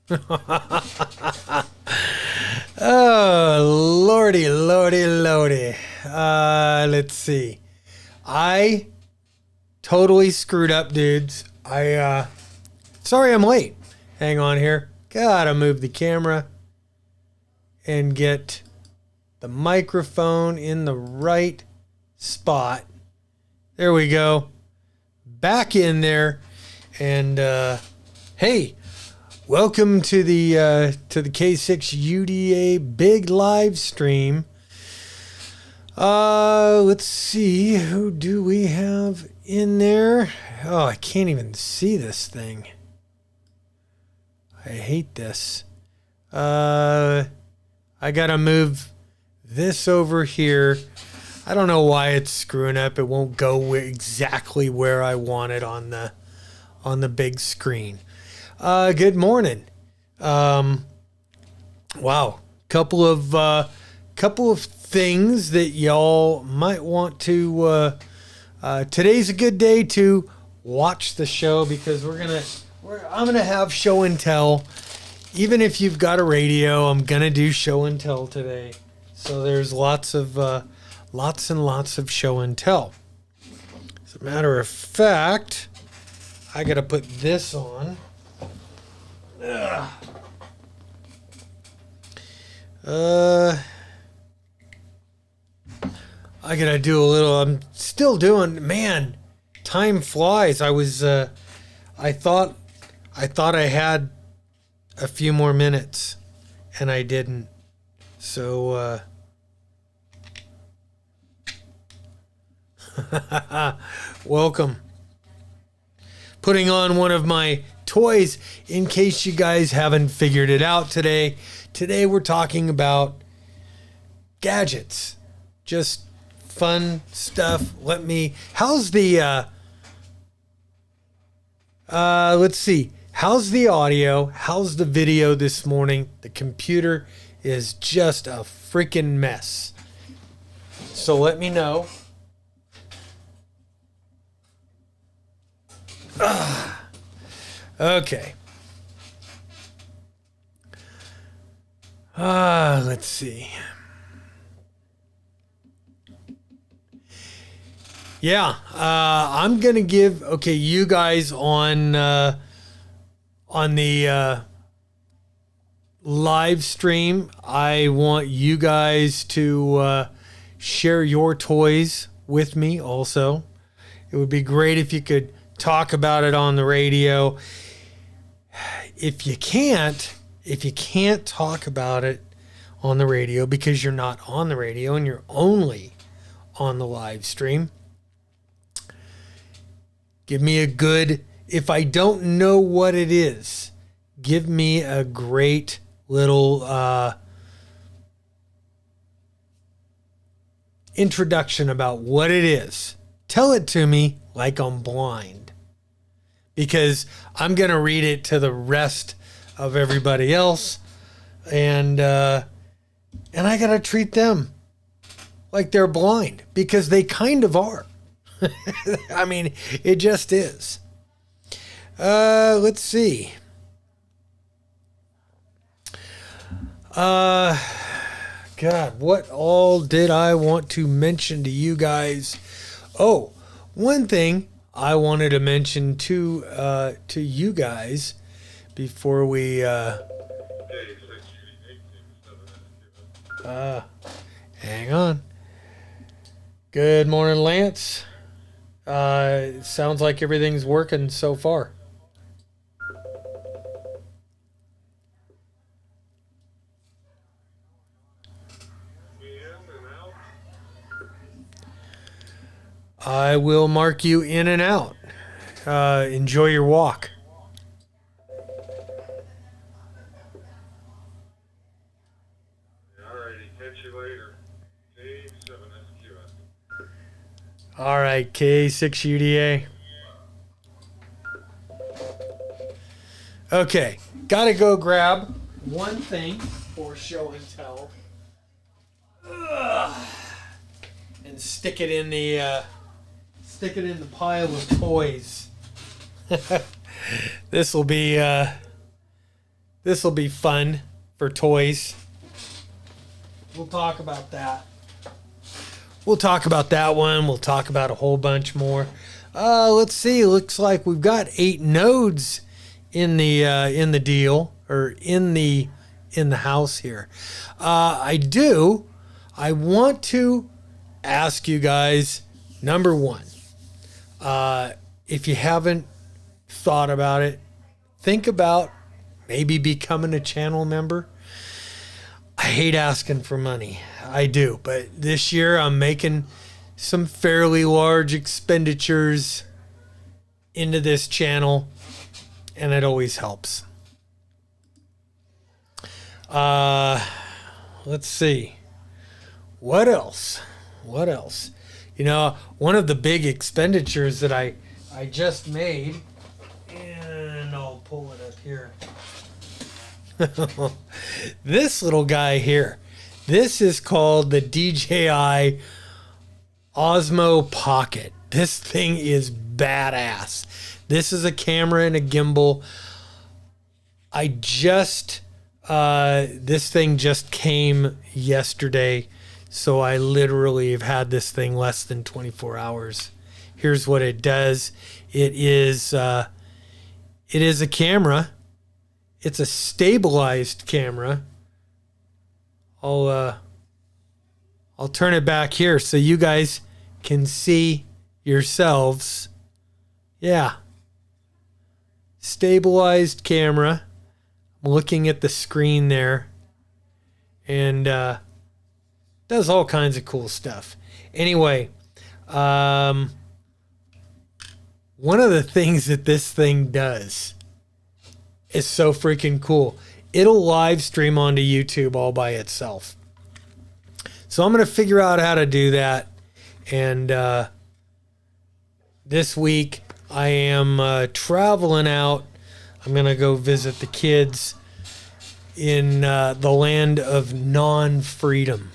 Oh, lordy, lordy, lordy. Let's see. I totally screwed up, dudes. Sorry I'm late. Hang on here. Gotta move the camera and get the microphone in the right spot. There we go. Back in there. And, hey, welcome to the K6 UDA big live stream. Let's see, who do we have in there? Oh, I can't even see this thing. I hate this. I gotta move this over here. I don't know why it's screwing up. It won't go exactly where I want it on the big screen. Good morning. Wow, couple of things that y'all might want to. Today's a good day to watch the show because I'm gonna have show and tell. Even if you've got a radio, I'm gonna do show and tell today. So there's lots and lots of show and tell. As a matter of fact, I gotta put this on. Ugh. I gotta do a little. I'm still doing. Man, time flies. I thought I had a few more minutes, and I didn't. So, welcome. Putting on one of my toys in case you guys haven't figured it out today. Today we're talking about gadgets. Just fun stuff. How's the let's see. How's the audio? How's the video this morning? The computer is just a freaking mess. So let me know. Okay. Let's see. Yeah, I'm gonna give you guys on the live stream. I want you guys to share your toys with me. Also, it would be great if you could talk about it on the radio. If you can't talk about it on the radio because you're not on the radio and you're only on the live stream, give me a good, if I don't know what it is, give me a great little introduction about what it is. Tell it to me like I'm blind. Because I'm going to read it to the rest of everybody else. And I got to treat them like they're blind. Because they kind of are. I mean, it just is. Let's see. God, what all did I want to mention to you guys? Oh, one thing I wanted to mention to you guys before we hang on. Good morning, Lance. It sounds like everything's working so far. I will mark you in and out. Enjoy your walk. Alrighty, catch you later. K7SQS. All right, K6UDA. Okay, gotta go grab one thing for show and tell. And stick it in the pile of toys. This will be This will be fun for toys. We'll talk about that. We'll talk about that one. We'll talk about a whole bunch more. Let's see. Looks like we've got 8 nodes in the deal, or in the house here. I want to ask you guys, number one, if you haven't thought about it, think about maybe becoming a channel member. I hate asking for money. I do. But this year I'm making some fairly large expenditures into this channel, and it always helps. Let's see. What else? You know, one of the big expenditures that I just made, and I'll pull it up here. This little guy here. This is called the DJI Osmo Pocket. This thing is badass. This is a camera and a gimbal. This thing just came yesterday, so I literally have had this thing less than 24 hours. Here's what it does. It is a camera. It's a stabilized camera. I'll turn it back here so you guys can see yourselves. Yeah. Stabilized camera. I'm looking at the screen there. And does all kinds of cool stuff. Anyway, one of the things that this thing does is so freaking cool. It'll live stream onto YouTube all by itself. So I'm going to figure out how to do that. And this week I am traveling out. I'm going to go visit the kids in the land of non-freedom.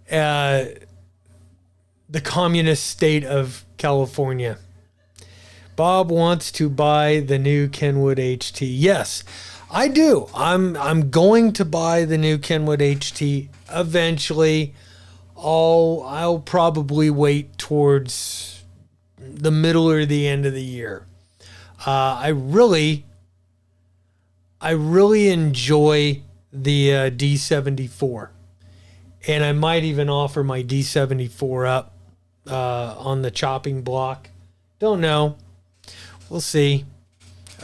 The communist state of California. Bob wants to buy the new Kenwood HT. Yes, I do. I'm going to buy the new Kenwood HT eventually. I'll probably wait towards the middle or the end of the year. I really enjoy the D74, and I might even offer my D74 up on the chopping block. Don't know. We'll see.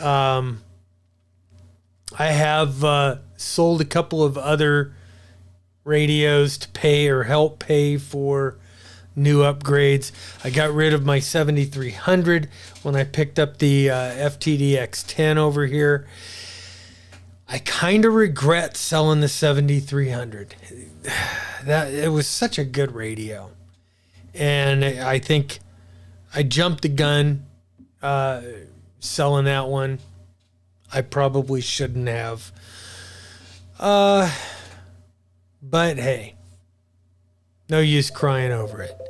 I have sold a couple of other radios to pay or help pay for new upgrades. I got rid of my 7300 when I picked up the FTDX10 over here. I kind of regret selling the 7300. That it was such a good radio, and I think I jumped the gun selling that one. I probably shouldn't have. But hey, no use crying over it.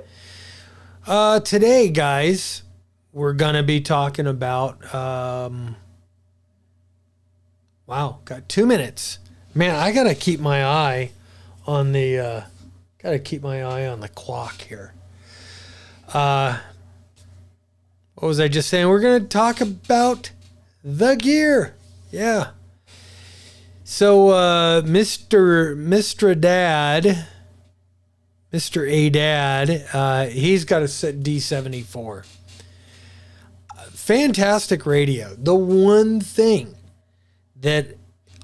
Today, guys, we're going to be talking about, wow, got 2 minutes. Man, I got to keep my eye on the, clock here. What was I just saying? We're going to talk about the gear. Yeah. So, Mr. A Dad, he's got a D74. Fantastic radio. The one thing that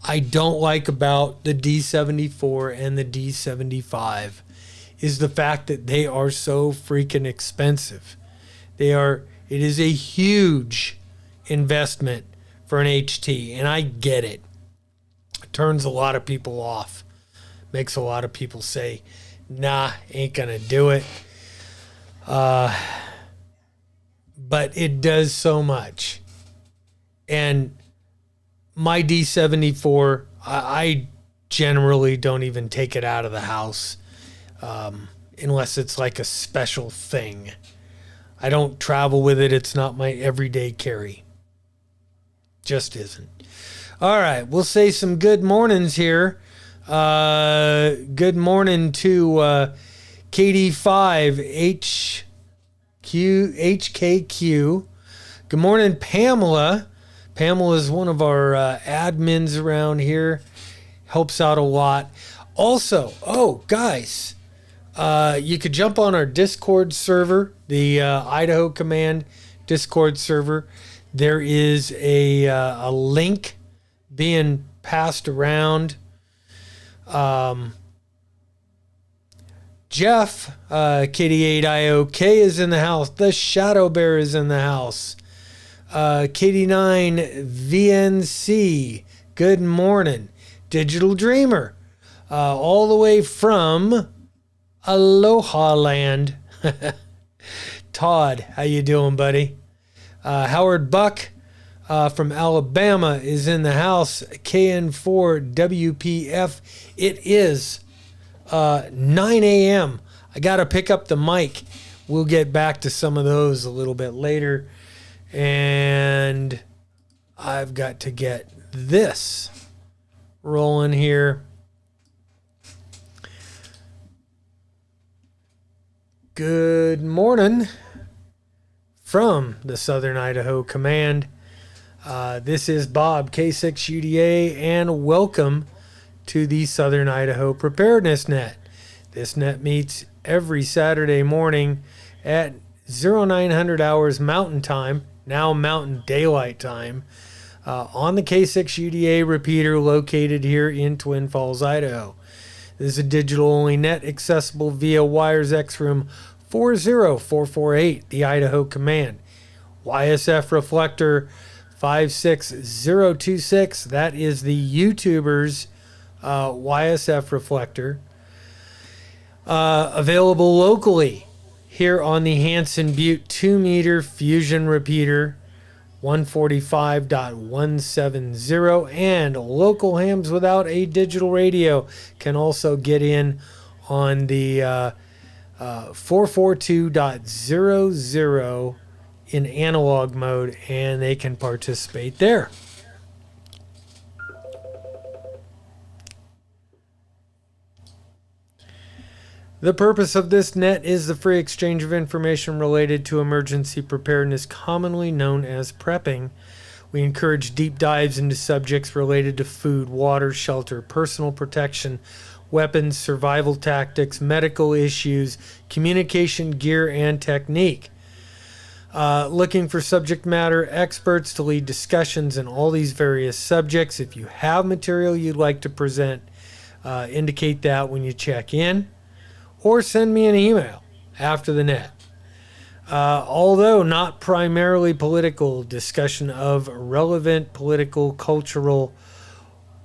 I don't like about the D74 and the D75 is the fact that they are so freaking expensive. It is a huge investment for an HT, and I get it. It turns a lot of people off. Makes a lot of people say, nah, ain't gonna do it. But it does so much. And my D74, I generally don't even take it out of the house unless it's like a special thing. I don't travel with it. It's not my everyday carry. Just isn't. All right, we'll say some good mornings here. Good morning to KD5 HKQ. Good morning, Pamela. Pamela is one of our admins around here. Helps out a lot. Also, guys, you could jump on our Discord server, the Idaho Command Discord server. There is a link being passed around. Jeff, KD8IOK is in the house. The Shadow Bear is in the house. KD9VNC, good morning. Digital Dreamer, all the way from Aloha Land. Todd, how you doing, buddy? Howard Buck from Alabama is in the house. KN4WPF. It is 9 a.m. I got to pick up the mic. We'll get back to some of those a little bit later. And I've got to get this rolling here. Good morning from the Southern Idaho Command. This is Bob, K6UDA, and welcome to the Southern Idaho Preparedness Net. This net meets every Saturday morning at 0900 hours Mountain Time, now Mountain Daylight Time, on the K6UDA repeater located here in Twin Falls, Idaho. This is a digital-only net accessible via Wires X Room 40448, the Idaho Command. YSF reflector 56026, that is the YouTuber's YSF reflector. Available locally here on the Hanson Butte 2-meter fusion repeater 145.170, and local hams without a digital radio can also get in on the 442.00 in analog mode, and they can participate there. The purpose of this net is the free exchange of information related to emergency preparedness, commonly known as prepping. We encourage deep dives into subjects related to food, water, shelter, personal protection, weapons, survival tactics, medical issues, communication gear, and technique. Looking for subject matter experts to lead discussions in all these various subjects. If you have material you'd like to present, indicate that when you check in, or send me an email after the net. Although not primarily political, discussion of relevant political, cultural,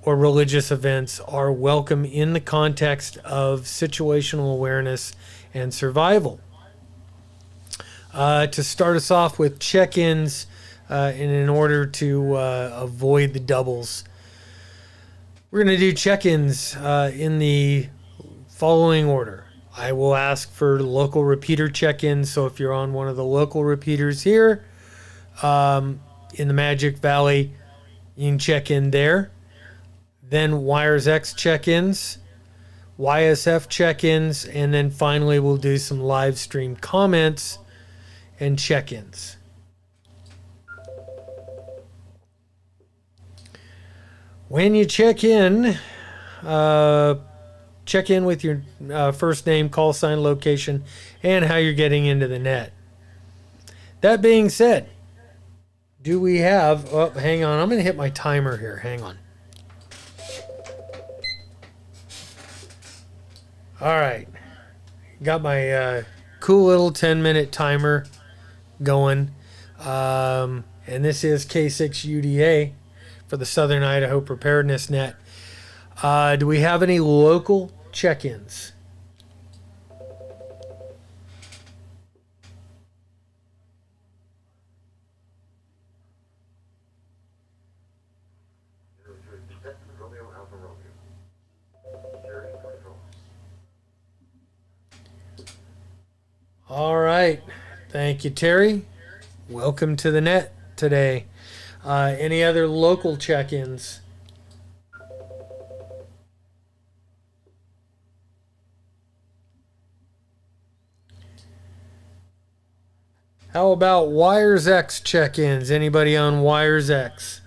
or religious events are welcome in the context of situational awareness and survival. To start us off with check-ins, and in order to avoid the doubles, we're going to do check-ins in the following order. I will ask for local repeater check-ins, so if you're on one of the local repeaters here in the Magic Valley, you can check in there. Then Wires X check-ins, YSF check-ins, and then finally we'll do some live stream comments and check-ins. When you check in with your first name, call sign, location, and how you're getting into the net. That being said, do we have... Oh, hang on. I'm going to hit my timer here. Hang on. All right. Got my cool little 10-minute timer going. And this is K6UDA for the Southern Idaho Preparedness Net. Do we have any local check-ins? All right. Thank you, Terry. Welcome to the net today. Any other local check-ins? How about Wires X check-ins? Anybody on Wires X?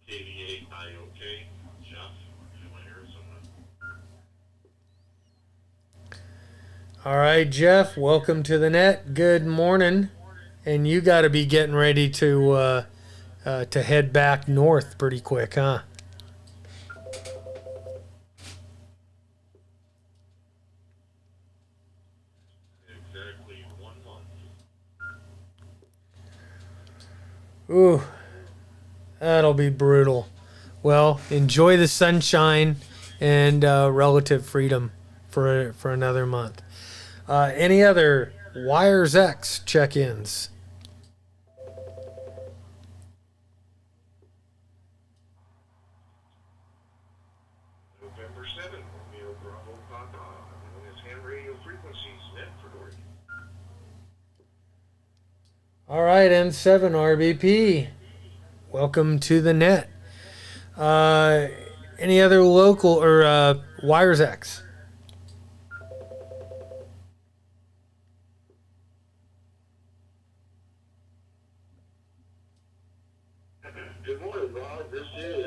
KV8 IOK, Jeff, am I hearing something? All right, Jeff, welcome to the net. Good morning. And you got to be getting ready to head back north pretty quick, huh? Exactly 1 month. Ooh, that'll be brutal. Well, enjoy the sunshine and relative freedom for another month. Any other Wires X check-ins? November 7th, Romeo Bravo Papa, known as ham radio frequencies, net for All right, N7 RBP. Welcome to the net. Any other local or Wires X? Good morning, Bob. This is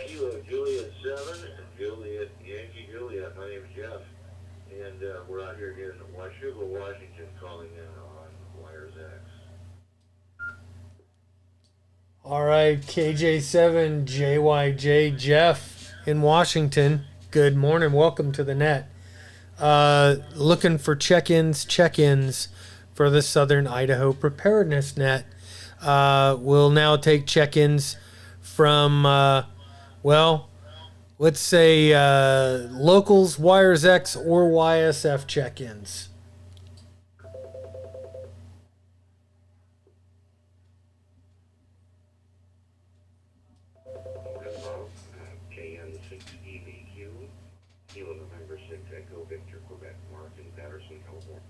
Kilo Juliet 7 and Juliet Yankee Juliet. My name is Jeff, and we're out here in Washougal, Washington, calling in on Wires X. All right, KJ7 JYJ Jeff in Washington. Good morning. Welcome to the net. Looking for check-ins for the Southern Idaho Preparedness Net. We'll now take check-ins from, let's say locals, Wires X, or YSF check-ins. KN6EVQ, Kilo November 6 Echo Victor Quebec, Mark in Patterson, California.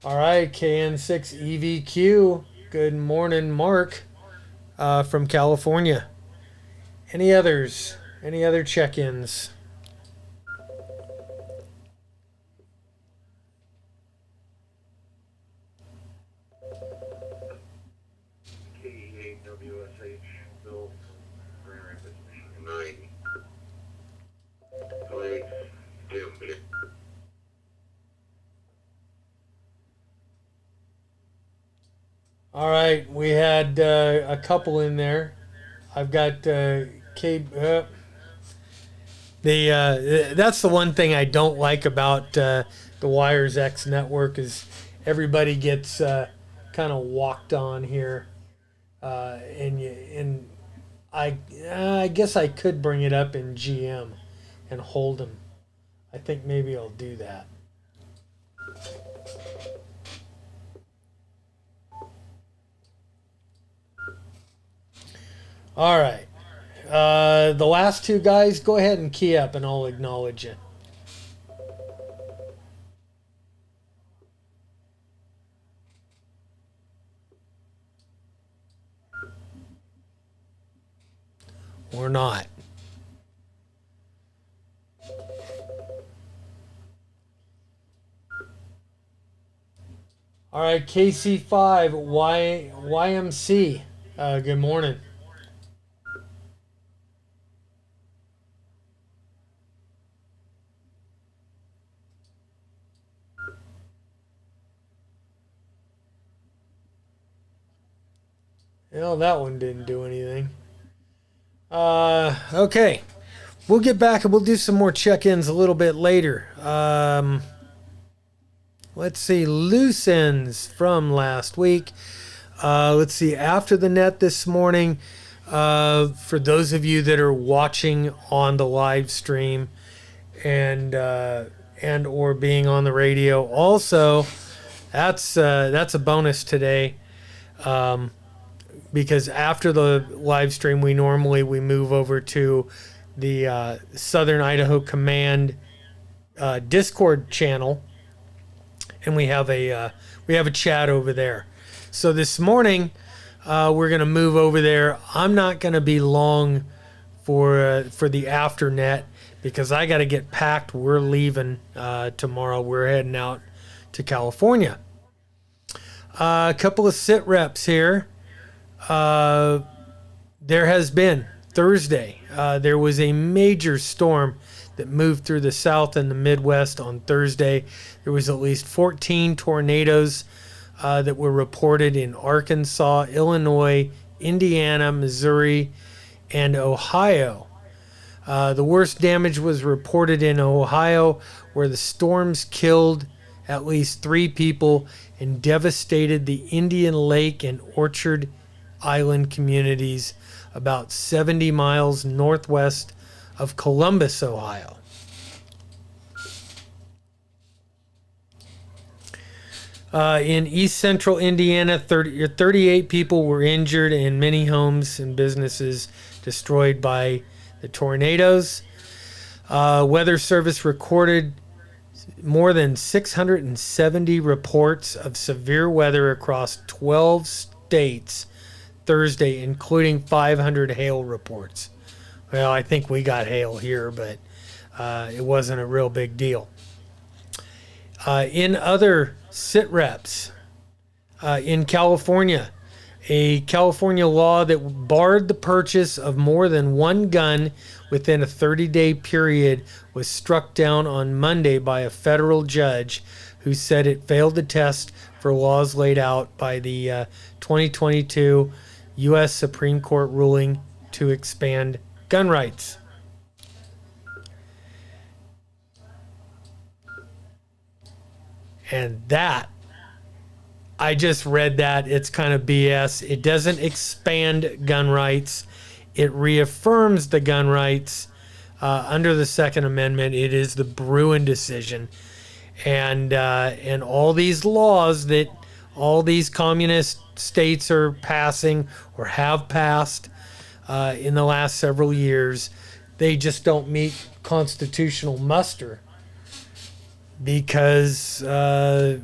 All right, KN6EVQ. Good morning, Mark, from California. Any others? Any other check-ins? KE8WSH, Bill, Grand Rapids, Michigan. 9. Clay, Tim. All right, we had a couple in there. I've got that's the one thing I don't like about the Wires X network is everybody gets kind of walked on here, and I guess I could bring it up in GM and hold them. I think maybe I'll do that. All right. The last two guys, go ahead and key up and I'll acknowledge you. Or not. All right, KC5 YMC. Good morning. Well, that one didn't do anything. Okay. We'll get back and we'll do some more check-ins a little bit later. Let's see. Loose ends from last week. Let's see. After the net this morning, for those of you that are watching on the live stream and or being on the radio, also, that's a bonus today. Because after the live stream, we move over to the Southern Idaho Command Discord channel, and we have a chat over there. So this morning we're gonna move over there. I'm not gonna be long for the afternet because I got to get packed. We're leaving tomorrow. We're heading out to California. A couple of sit reps here. There has been Thursday. There was a major storm that moved through the South and the Midwest on Thursday. There was at least 14 tornadoes that were reported in Arkansas, Illinois, Indiana, Missouri, and Ohio. The worst damage was reported in Ohio, where the storms killed at least 3 people and devastated the Indian Lake and Orchard Island communities about 70 miles northwest of Columbus, Ohio. In east central Indiana, 38 people were injured and many homes and businesses destroyed by the tornadoes. Weather Service recorded more than 670 reports of severe weather across 12 states Thursday, including 500 hail reports. Well, I think we got hail here, but it wasn't a real big deal. In other sit reps, in California, a California law that barred the purchase of more than one gun within a 30-day period was struck down on Monday by a federal judge who said it failed the test for laws laid out by the 2022 U.S. Supreme Court ruling to expand gun rights. And that, I just read that. It's kind of BS. It doesn't expand gun rights. It reaffirms the gun rights under the Second Amendment. It is the Bruin decision. And all these laws that all these communist states are passing or have passed in the last several years, they just don't meet constitutional muster because they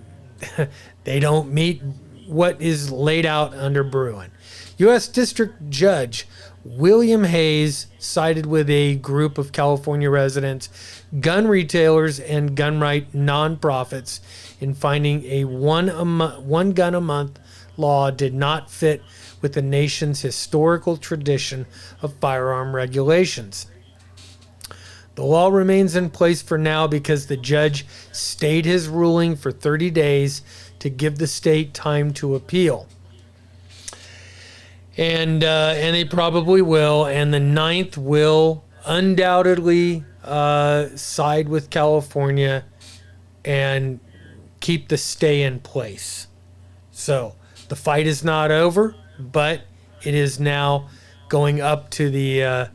don't meet what is laid out under Bruin. U.S. District Judge William Hayes sided with a group of California residents, gun retailers, and gun right nonprofits in finding a one gun a month law did not fit with the nation's historical tradition of firearm regulations. The law remains in place for now because the judge stayed his ruling for 30 days to give the state time to appeal. And they probably will. And the 9th will undoubtedly side with California and keep the stay in place. So the fight is not over, but it is now going up to the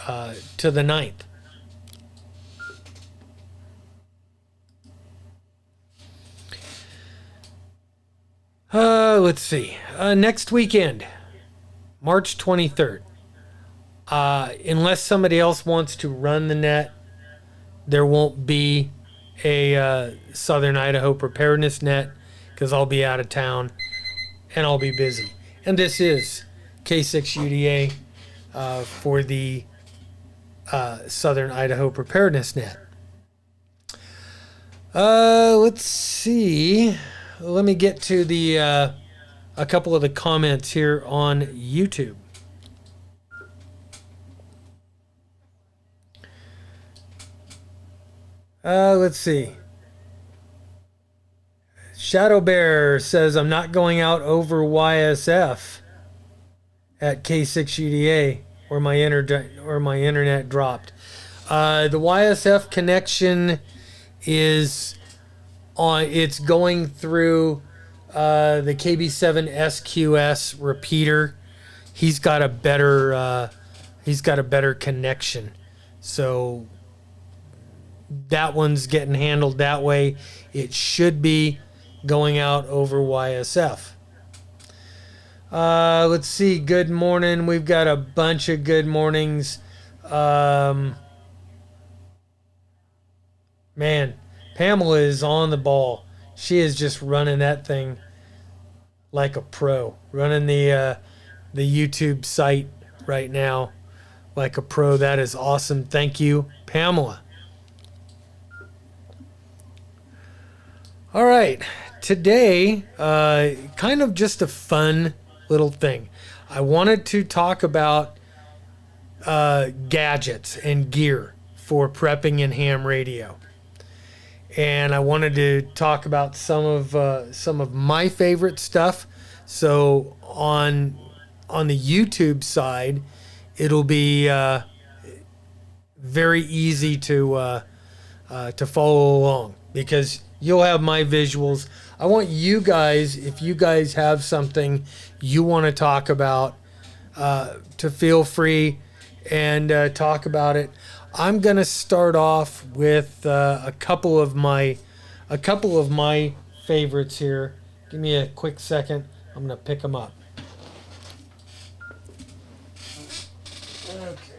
9th. Let's see. Next weekend, March 23rd. Unless somebody else wants to run the net, there won't be a Southern Idaho preparedness net because I'll be out of town and I'll be busy. And this is K6UDA for the Southern Idaho preparedness net. Let's see. Let me get to the a couple of the comments here on YouTube. Let's see. Shadow Bear says, I'm not going out over YSF at K6UDA or my internet dropped. The YSF connection is on. It's going through the KB7 SQS repeater. He's got a better connection, so that one's getting handled that way. It should be going out over YSF. Let's see. Good morning. We've got a bunch of good mornings. Man, Pamela is on the ball. She is just running that thing like a pro, running the YouTube site right now like a pro. That is awesome. Thank you, Pamela. All right, today, kind of just a fun little thing. I wanted to talk about gadgets and gear for prepping and ham radio, and I wanted to talk about some of my favorite stuff. So on the YouTube side, it'll be very easy to follow along because you'll have my visuals. I want you guys, if you guys have something you want to talk about, to feel free and talk about it. I'm gonna start off with a couple of my favorites here. Give me a quick second. I'm gonna pick them up. Okay.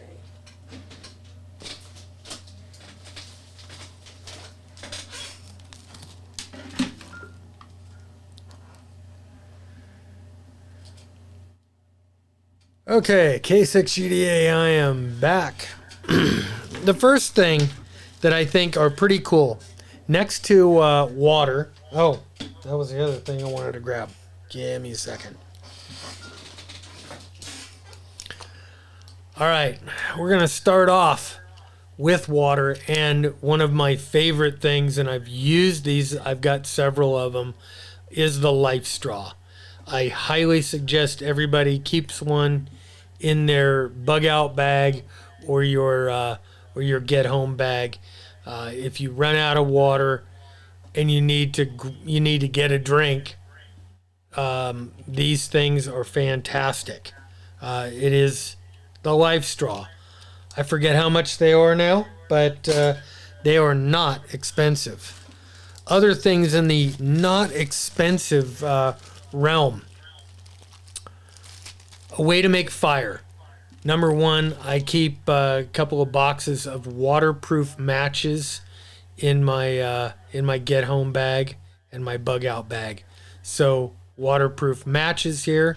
Okay, K6GDA, I am back. The first thing that I think are pretty cool, next to water. Oh, that was the other thing I wanted to grab. Give me a second. All right, we're going to start off with water, and one of my favorite things, and I've used these, I've got several of them, is the life straw. I highly suggest everybody keeps one in their bug out bag or your get home bag. If you run out of water and you need to get a drink, these things are fantastic. It is the life straw. I forget how much they are now, but they are not expensive. Other things in the not expensive realm. A way to make fire. Number one, I keep a couple of boxes of waterproof matches in my get home bag and my bug out bag. So waterproof matches here.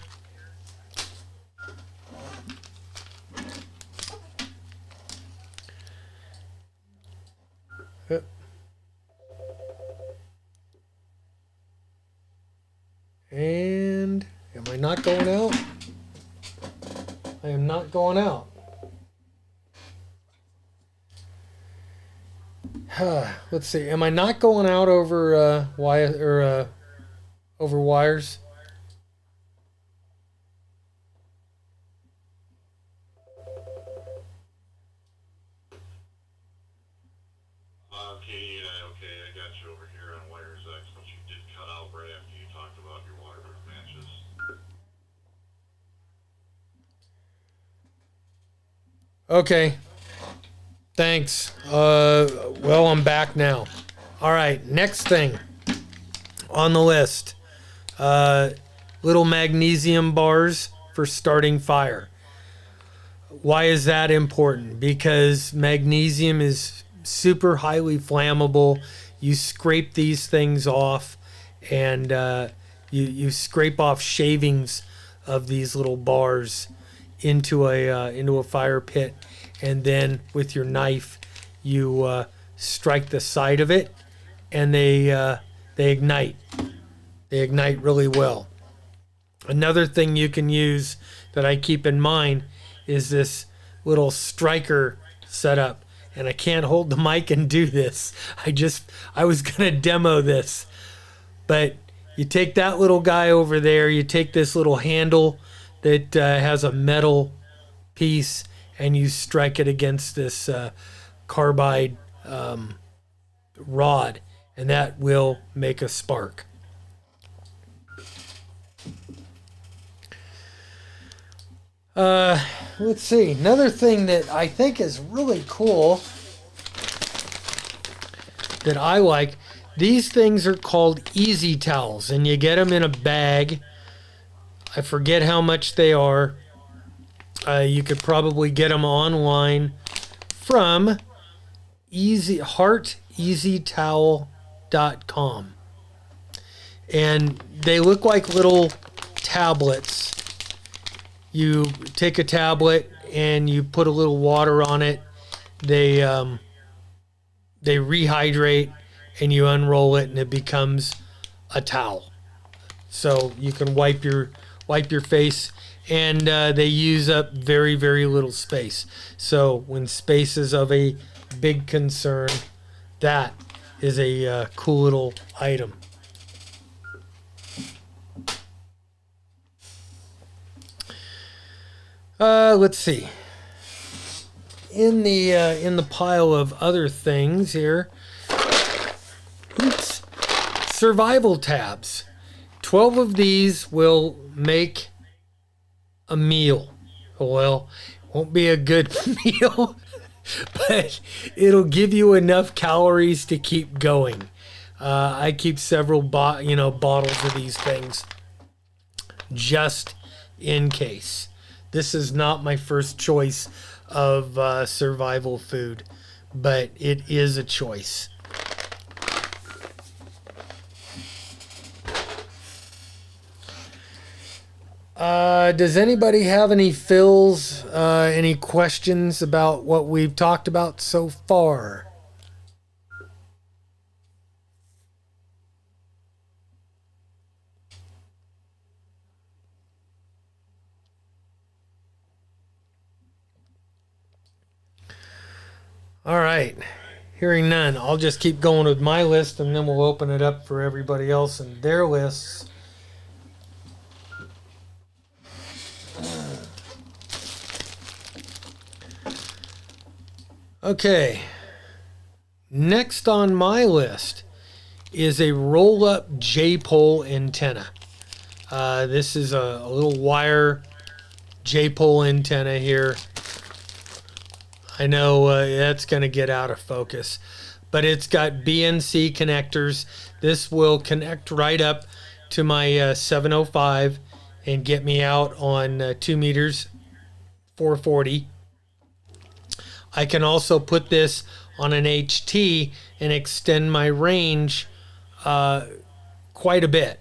And am I not going out? I am not going out. Let's see. Am I not going out over over wires? Okay, I got you over here on Wires X, but you did cut out right after you talked about your waterproof matches. Okay. Thanks. Well, I'm back now. All right. Next thing on the list. Little magnesium bars for starting fire. Why is that important? Because magnesium is super highly flammable. You scrape these things off, and you scrape off shavings of these little bars into a fire pit, and then with your knife you strike the side of it, and they ignite. They ignite really well. Another thing you can use that I keep in mind is this little striker setup. And I can't hold the mic and do this. I was gonna demo this, but you take that little guy over there, you take this little handle that has a metal piece, and you strike it against this carbide rod, and that will make a spark. Let's see. Another thing that I think is really cool that I like, these things are called easy towels, and you get them in a bag. I forget how much they are. You could probably get them online from hearteasytowel.com. And they look like little tablets. You take a tablet and you put a little water on it. They rehydrate, and you unroll it, and it becomes a towel. So you can wipe your face, and they use up very, very little space. So when space is of a big concern, that is a cool little item. Let's see. In the pile of other things here, oops, survival tabs. 12 of these will make a meal. Well, won't be a good meal, but it'll give you enough calories to keep going. I keep several bottles of these things just in case. This is not my first choice of survival food, but it is a choice. Does anybody have any fills, any questions about what we've talked about so far? All right. Hearing none, I'll just keep going with my list, and then we'll open it up for everybody else and their lists. Okay. Next on my list is a roll-up J-pole antenna. This is a little wire J-pole antenna here. I know that's going to get out of focus, but it's got BNC connectors. This will connect right up to my 705 and get me out on 2 meters, 440. I can also put this on an HT and extend my range quite a bit.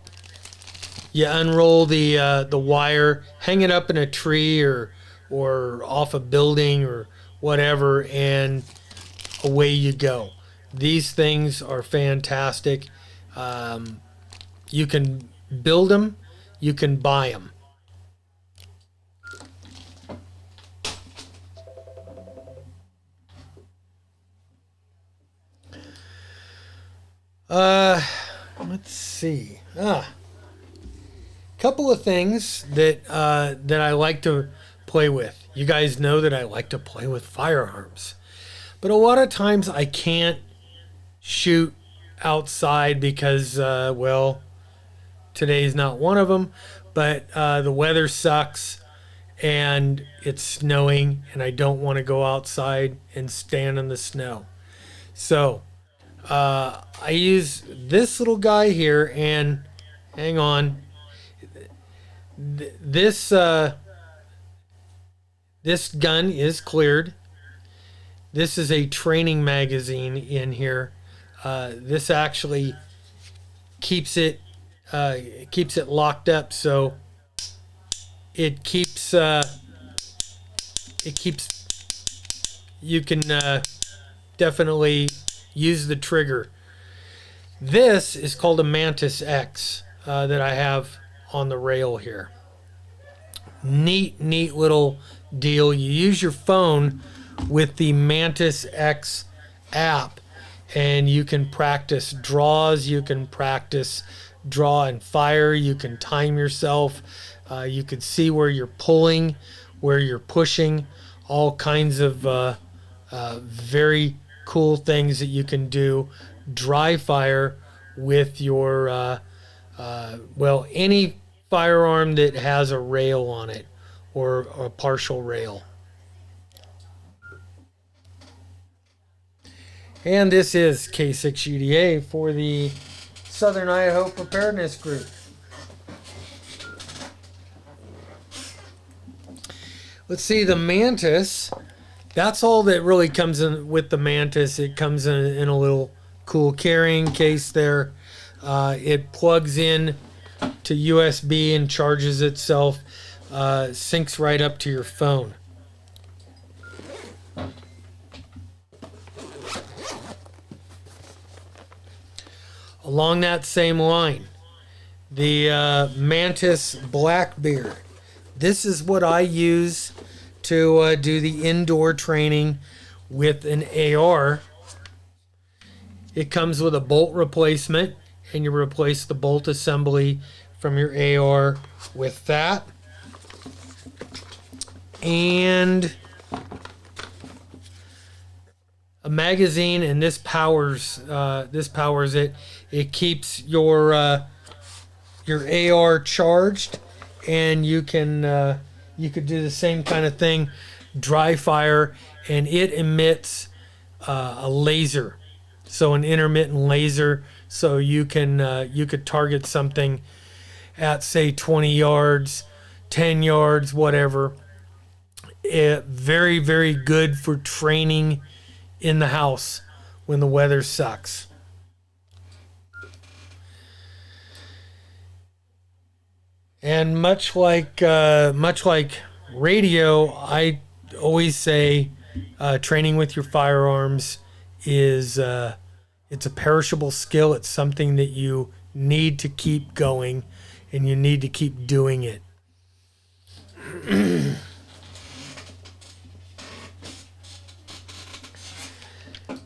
You unroll the wire, hang it up in a tree or off a building or whatever, and away you go. These things are fantastic. You can build them, you can buy them. Let's see. Couple of things that I like to play with. You guys know that I like to play with firearms, but a lot of times I can't shoot outside because, well, today's not one of them, but the weather sucks and it's snowing and I don't want to go outside and stand in the snow. So I use this little guy here, and hang on. This gun is cleared. This is a training magazine in here. This actually keeps it locked up, so it keeps you can definitely use the trigger. This is called a Mantis X that I have on the rail here. Neat little deal. You use your phone with the Mantis X app, and you can practice draws, you can practice draw and fire, you can time yourself, you can see where you're pulling, where you're pushing, all kinds of very cool things that you can do. Dry fire with your well, any firearm that has a rail on it or a partial rail. And this is K6UDA for the Southern Idaho Preparedness Group. Let's see, the Mantis That's all that really comes in with the Mantis. It comes in a little cool carrying case there. It plugs in to USB and charges itself. Syncs right up to your phone. Along that same line, the Mantis Black Beard. This is what I use to do the indoor training with an AR. It comes with a bolt replacement, and you replace the bolt assembly from your AR with that. And a magazine, and this powers it. It keeps your AR charged, and you could do the same kind of thing, dry fire, and it emits a laser, so an intermittent laser, so you could target something at say 20 yards, 10 yards, whatever. Very, very good for training in the house when the weather sucks. And much like radio, I always say training with your firearms is it's a perishable skill. It's something that you need to keep going, and you need to keep doing it.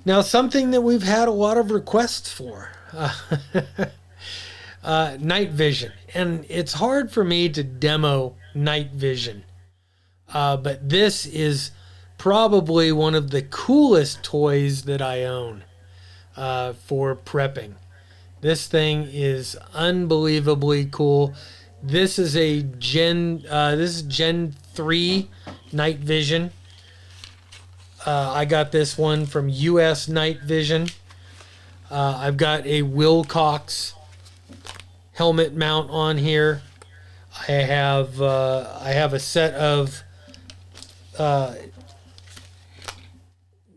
Now, something that we've had a lot of requests for. Night vision. And it's hard for me to demo night vision. But this is probably one of the coolest toys that I own for prepping. This thing is unbelievably cool. This is a Gen 3 night vision. I got this one from US Night Vision. I've got a Wilcox helmet mount on here. I have a set of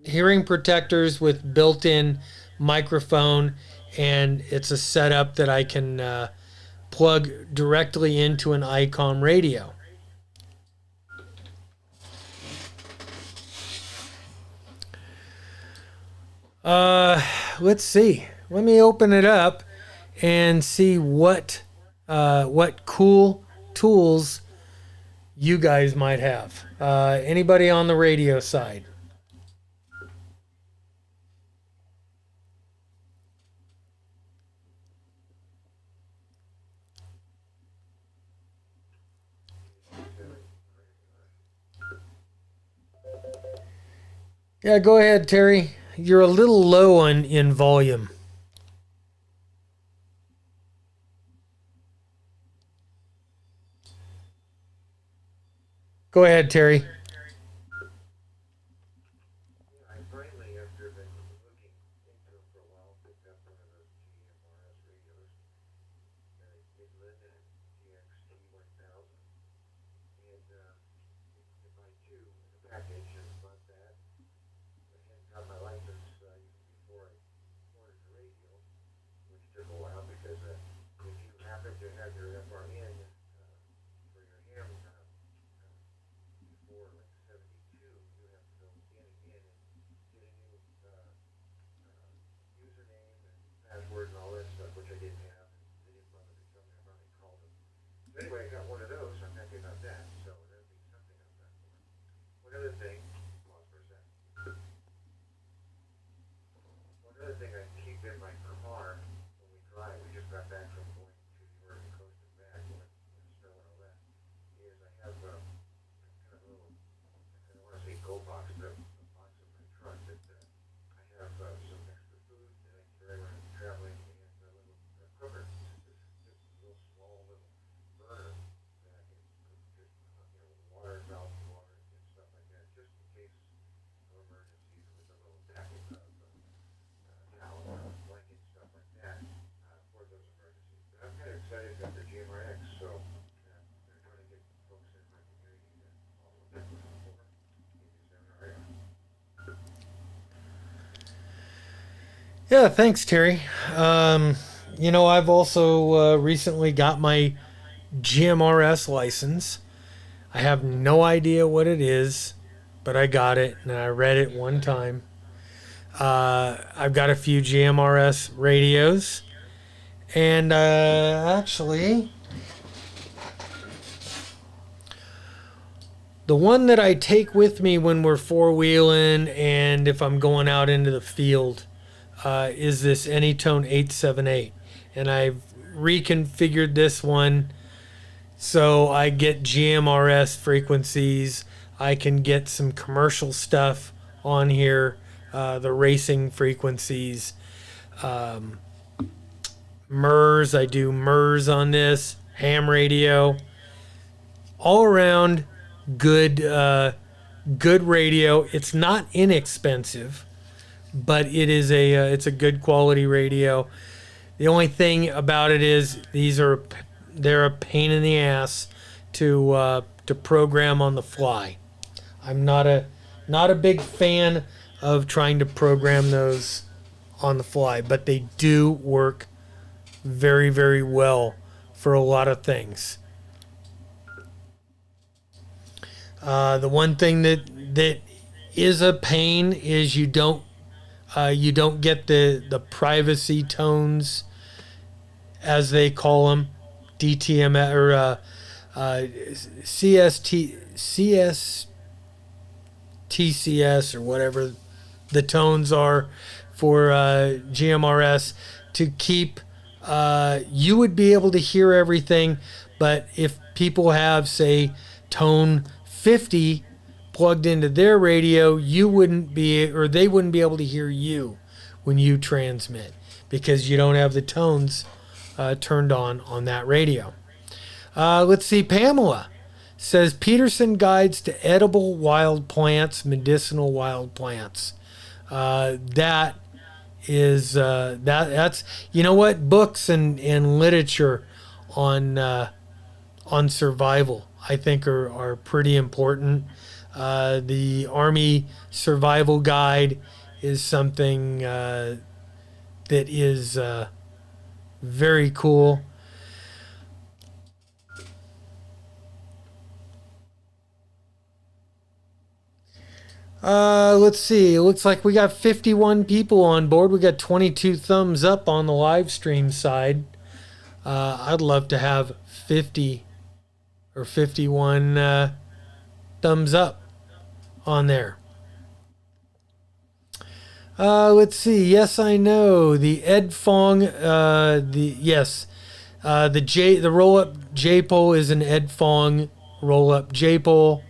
hearing protectors with built-in microphone, and it's a setup that I can plug directly into an ICOM radio. Let's see. Let me open it up and see what cool tools you guys might have. Anybody on the radio side? Yeah, go ahead, Terry. You're a little low in volume. Go ahead, Terry. I finally, after been looking into it for a while, picked up one of those GMRS radios, Midland and GXT 1000, and I buy two in a package and bought that. I hadn't got my license even before I ordered the radio, which took a while because if you happen to have your FRN for your ham before like 72, you have to go in again and get a new username and password and all that stuff, which I didn't have. They didn't bother to tell me. I finally called them. So anyway, I got one of those. I'm happy about that. So that'd be something I've got for it. One other thing, pause for a second. One other thing I keep in my car when we drive, we just got back from going to the Oregon coast and back when the snow and all that, is I have kind of a little, I don't want to say go box, but a box in my trunk that I have some extra food that I carry when I'm traveling, and a little cooker. Just a little small little burner that I can just, water, melt water, and stuff like that, just in case of emergencies with a little packet of towel or blanket, stuff like that, for those emergencies. But Yeah, thanks, Terry. I've also recently got my GMRS license. I have no idea what it is, but I got it and I read it one time. I've got a few GMRS radios, and actually, the one that I take with me when we're four wheeling and if I'm going out into the field is this Anytone 878. And I've reconfigured this one so I get GMRS frequencies. I can get some commercial stuff on here, the racing frequencies. MERS, I do MERS on this, ham radio. All around good good radio. It's not inexpensive, but it's a good quality radio. The only thing about it is they're a pain in the ass to program on the fly. I'm not a big fan of trying to program those on the fly, but they do work very, very well for a lot of things. The one thing that is a pain is you don't get the privacy tones, as they call them, DTM or TCS or whatever the tones are for GMRS to keep. You would be able to hear everything, but if people have, say, tone 50 plugged into their radio, you wouldn't be, or they wouldn't be able to hear you when you transmit because you don't have the tones turned on that radio. Let's see, Pamela says Peterson guides to edible wild plants, medicinal wild plants. That is that's you know what, books and literature on survival I think are pretty important. The Army Survival Guide is something that is very cool. Let's see. It looks like we got 51 people on board. We got 22 thumbs up on the live stream side. I'd love to have 50 or 51 thumbs up on there. Let's see. Yes, I know the Ed Fong. The roll up J pole is an Ed Fong roll up J pole.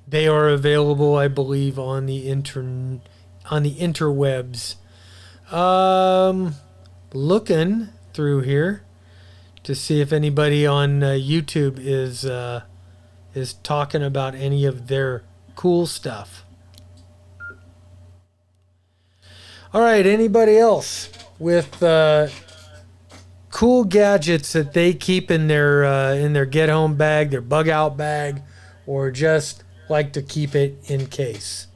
They are available, I believe, on the interwebs. Looking through here to see if anybody on YouTube is talking about any of their cool stuff. All right, anybody else with cool gadgets that they keep in their get home bag, their bug out bag, or just like to keep it in case?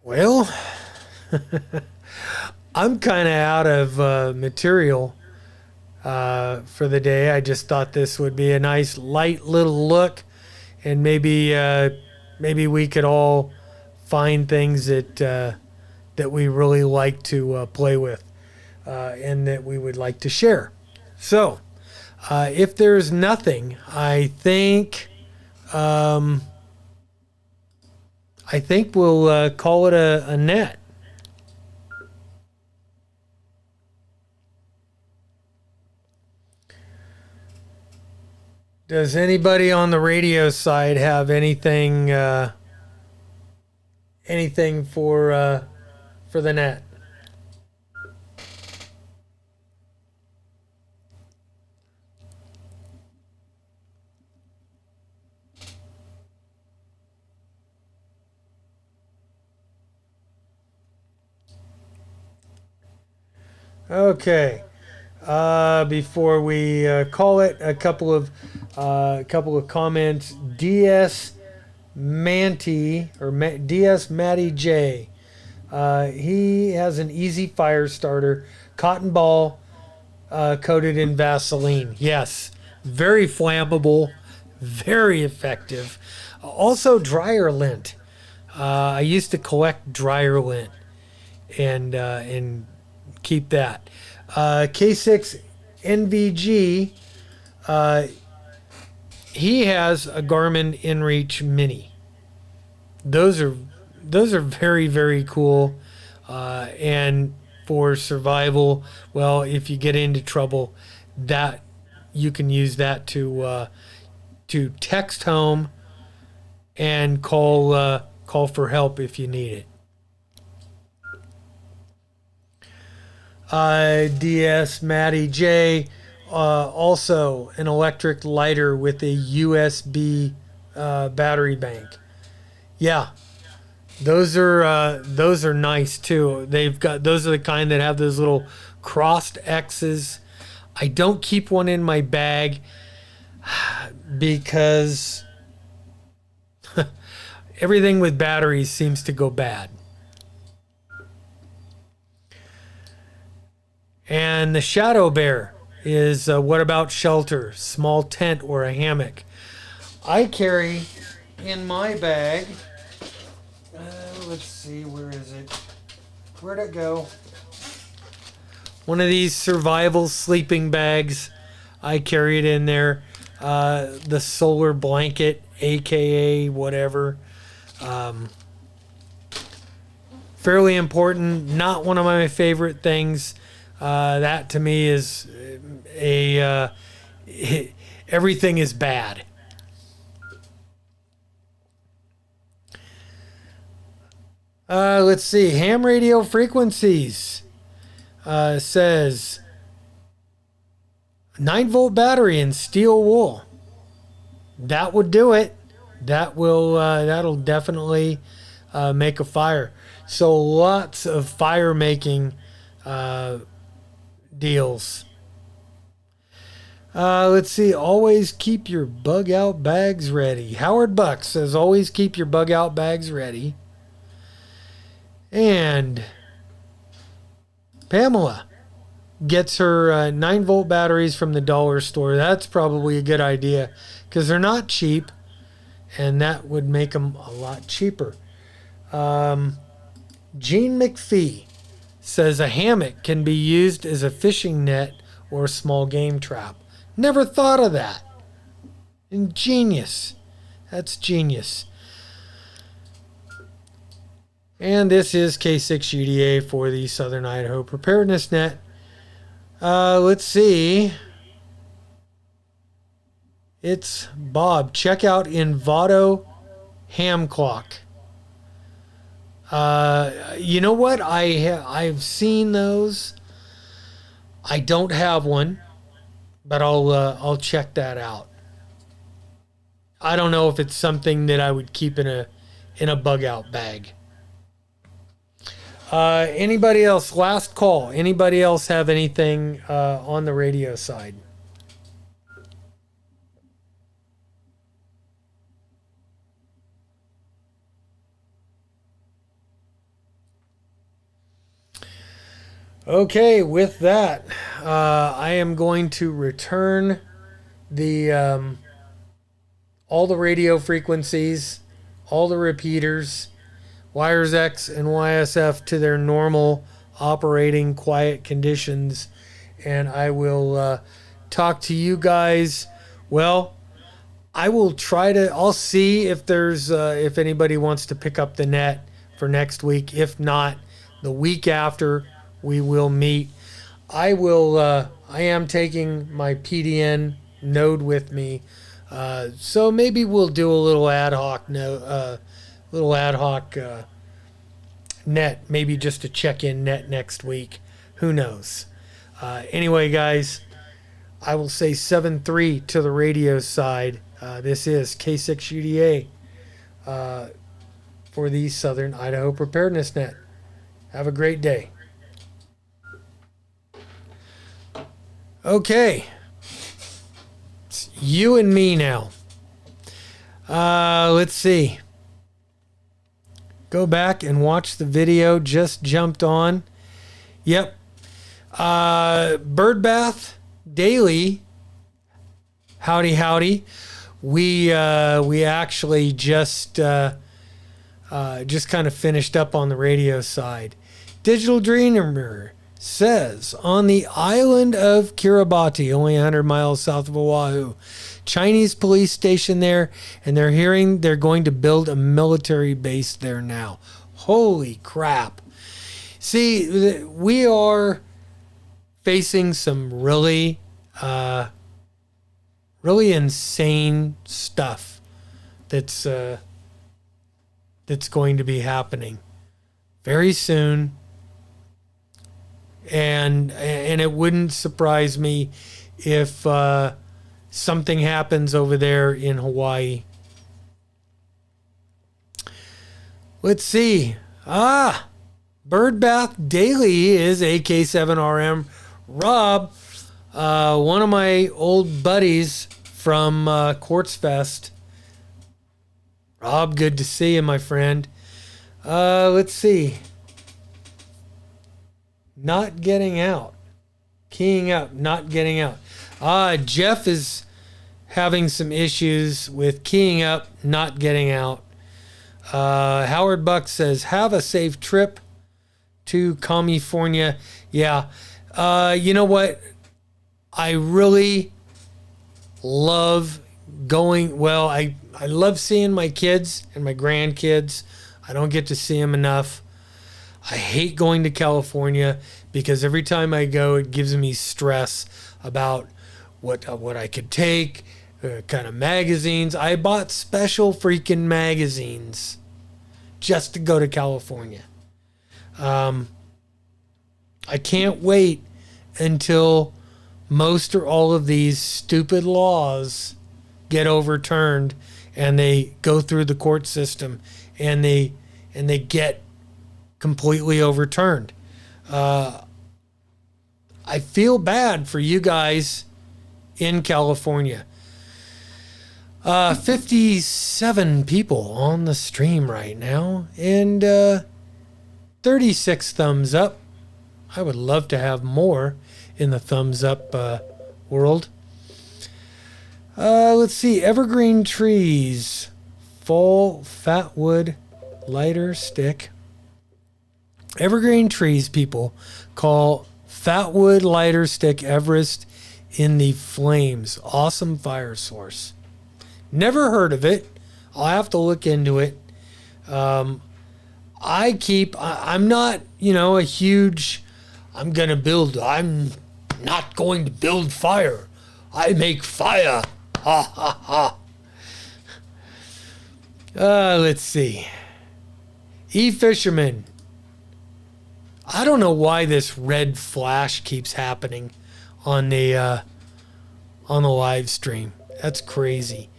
Well, I'm kind of out of material for the day. I just thought this would be a nice, light little look, and maybe we could all find things that we really like to play with and that we would like to share. So, if there's nothing, I think we'll call it a net. Does anybody on the radio side have anything for the net? Okay. Before we call it, a couple of comments. DS Manty or DS Matty J. He has an easy fire starter, cotton ball coated in Vaseline. Yes, very flammable, very effective. Also, dryer lint. I used to collect dryer lint and keep that. K6 NVG. Uh, he has a Garmin InReach Mini. Those are very very cool, and for survival. Well, if you get into trouble, that you can use that to text home and call for help if you need it. DS Matty J, also an electric lighter with a USB battery bank. Yeah, those are nice too. They've got those are the kind that have those little crossed X's. I don't keep one in my bag because everything with batteries seems to go bad. And the Shadow Bear is what about shelter, small tent, or a hammock? I carry in my bag. Let's see, where is it? Where'd it go? One of these survival sleeping bags. I carry it in there. The solar blanket, aka whatever. Fairly important. Not one of my favorite things. That to me is everything is bad. Let's see. Ham radio frequencies says 9-volt battery and steel wool. That would do it. That'll definitely make a fire. So lots of fire making deals. Let's see. Always keep your bug out bags ready. Howard Buck says always keep your bug out bags ready. And Pamela gets her 9-volt batteries from the dollar store. That's probably a good idea because they're not cheap, and that would make them a lot cheaper. Gene McPhee says a hammock can be used as a fishing net or a small game trap. Never thought of that. Ingenious. That's genius. And this is K6UDA for the Southern Idaho Preparedness Net. Let's see. It's Bob. Check out Envato Ham Clock. You know what? I've seen those. I don't have one, but I'll check that out. I don't know if it's something that I would keep in a bug out bag. Anybody else? Last call. Anybody else have anything on the radio side? Okay, with that, I am going to return the all the radio frequencies, all the repeaters, wires X and YSF to their normal operating quiet conditions, and I will talk to you guys. Well, I'll see if there's if anybody wants to pick up the net for next week. If not, the week after we will meet. I am taking my PDN node with me, so maybe we'll do a little ad hoc net, maybe just a check-in net next week. Who knows? Anyway, guys, I will say 7-3 to the radio side. This is K6UDA for the Southern Idaho Preparedness Net. Have a great day. Okay. It's you and me now. Let's see. Go back and watch the video. Just jumped on. Yep. Bird Bath Daily. Howdy, howdy. We actually just kind of finished up on the radio side. Digital Dreamer says on the island of Kiribati, only 100 miles south of Oahu, Chinese police station there, and they're hearing they're going to build a military base there now. Holy crap. See, we are facing some really insane stuff that's going to be happening very soon. And it wouldn't surprise me if something happens over there in Hawaii. Let's see. Bird Bath Daily is AK7RM. Rob, one of my old buddies from Quartz Fest. Rob, good to see you, my friend. Let's see. Not getting out. Keying up, not getting out. Jeff is having some issues with keying up, not getting out. Howard Buck says, have a safe trip to California. Yeah. You know what? I really love going. Well, I love seeing my kids and my grandkids. I don't get to see them enough. I hate going to California because every time I go, it gives me stress about what I could take, kind of magazines. I bought special freaking magazines just to go to California. I can't wait until most or all of these stupid laws get overturned and they go through the court system and they get completely overturned. I feel bad for you guys in California. 57 people on the stream right now and 36 thumbs up. I would love to have more in the thumbs up world. Let's see. Evergreen trees. Fall fatwood lighter stick. Evergreen trees, people call fatwood lighter stick Everest in the flames. Awesome fire source. Never heard of it. I'll have to look into it. I'm not, a huge, I'm not going to build fire. I make fire. Ha ha ha. Let's see. E-Fisherman. I don't know why this red flash keeps happening on the live stream. That's crazy.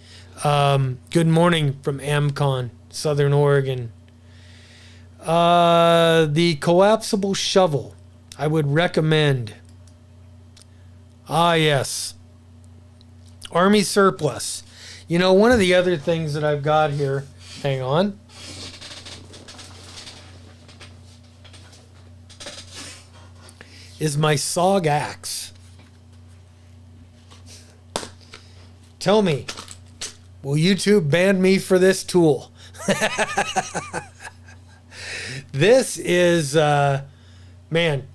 Good morning from AmCon, Southern Oregon. The collapsible shovel, I would recommend. Yes. Army surplus. One of the other things that I've got here, hang on. Is my SOG axe. Tell me, will YouTube ban me for this tool? This is,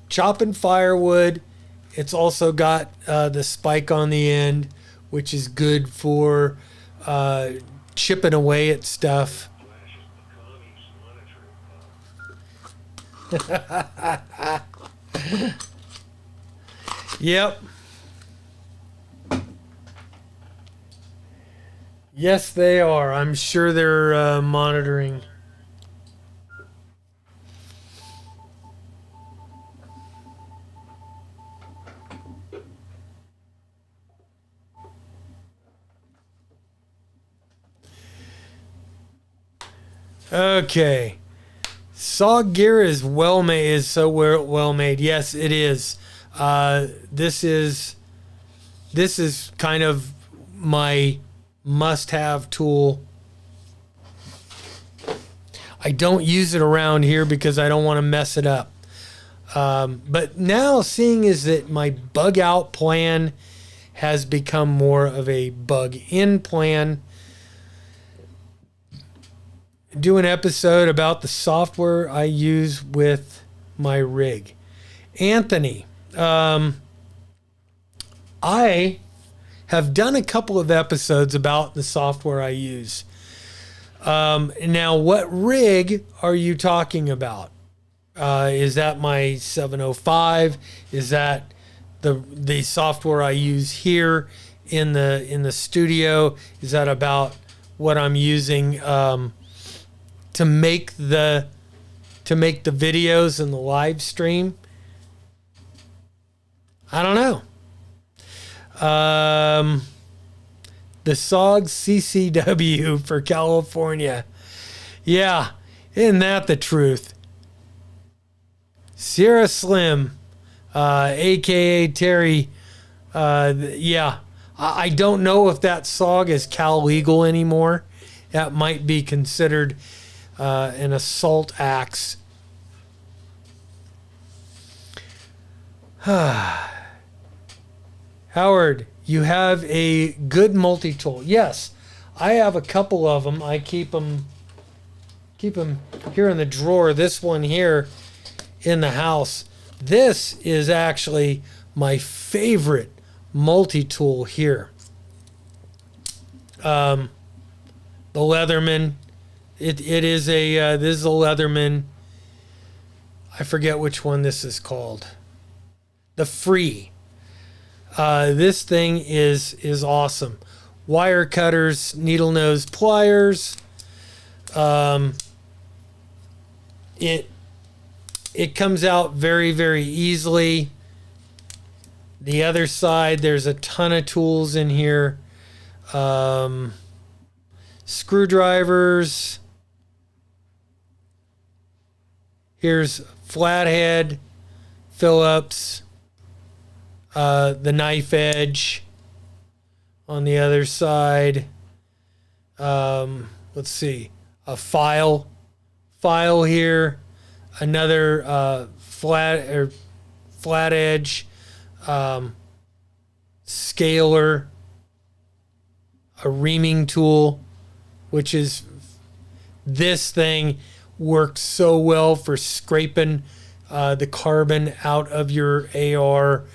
chopping firewood. It's also got the spike on the end, which is good for chipping away at stuff. Yep. Yes, they are. I'm sure they're monitoring. Okay. Saw gear is well made. Is so well made. Yes, it is. This is this is kind of my must-have tool. I don't use it around here because I don't want to mess it up. But now, seeing is that my bug out plan has become more of a bug in plan. Do an episode about the software I use with my rig. Anthony, I have done a couple of episodes about the software I use. Now, what rig are you talking about? Is that my 705? Is that the software I use here in the studio? Is that about what I'm using to make the videos and the live stream? I don't know. The SOG CCW for California. Yeah, isn't that the truth? Sierra Slim, a.k.a. Terry. Yeah, I don't know if that SOG is Cal legal anymore. That might be considered an assault axe. Howard, you have a good multi-tool. Yes, I have a couple of them. I keep them here in the drawer. This one here in the house. This is actually my favorite multi-tool here. The Leatherman. It is a this is a Leatherman. I forget which one this is called. The Free. This thing is awesome. Wire cutters, needle nose pliers. It comes out very, very easily. The other side, there's a ton of tools in here. Screwdrivers. Here's flathead, Phillips. The knife edge on the other side. Let's see, a file here, another flat edge, scaler, a reaming tool, which is, this thing works so well for scraping the carbon out of your AR.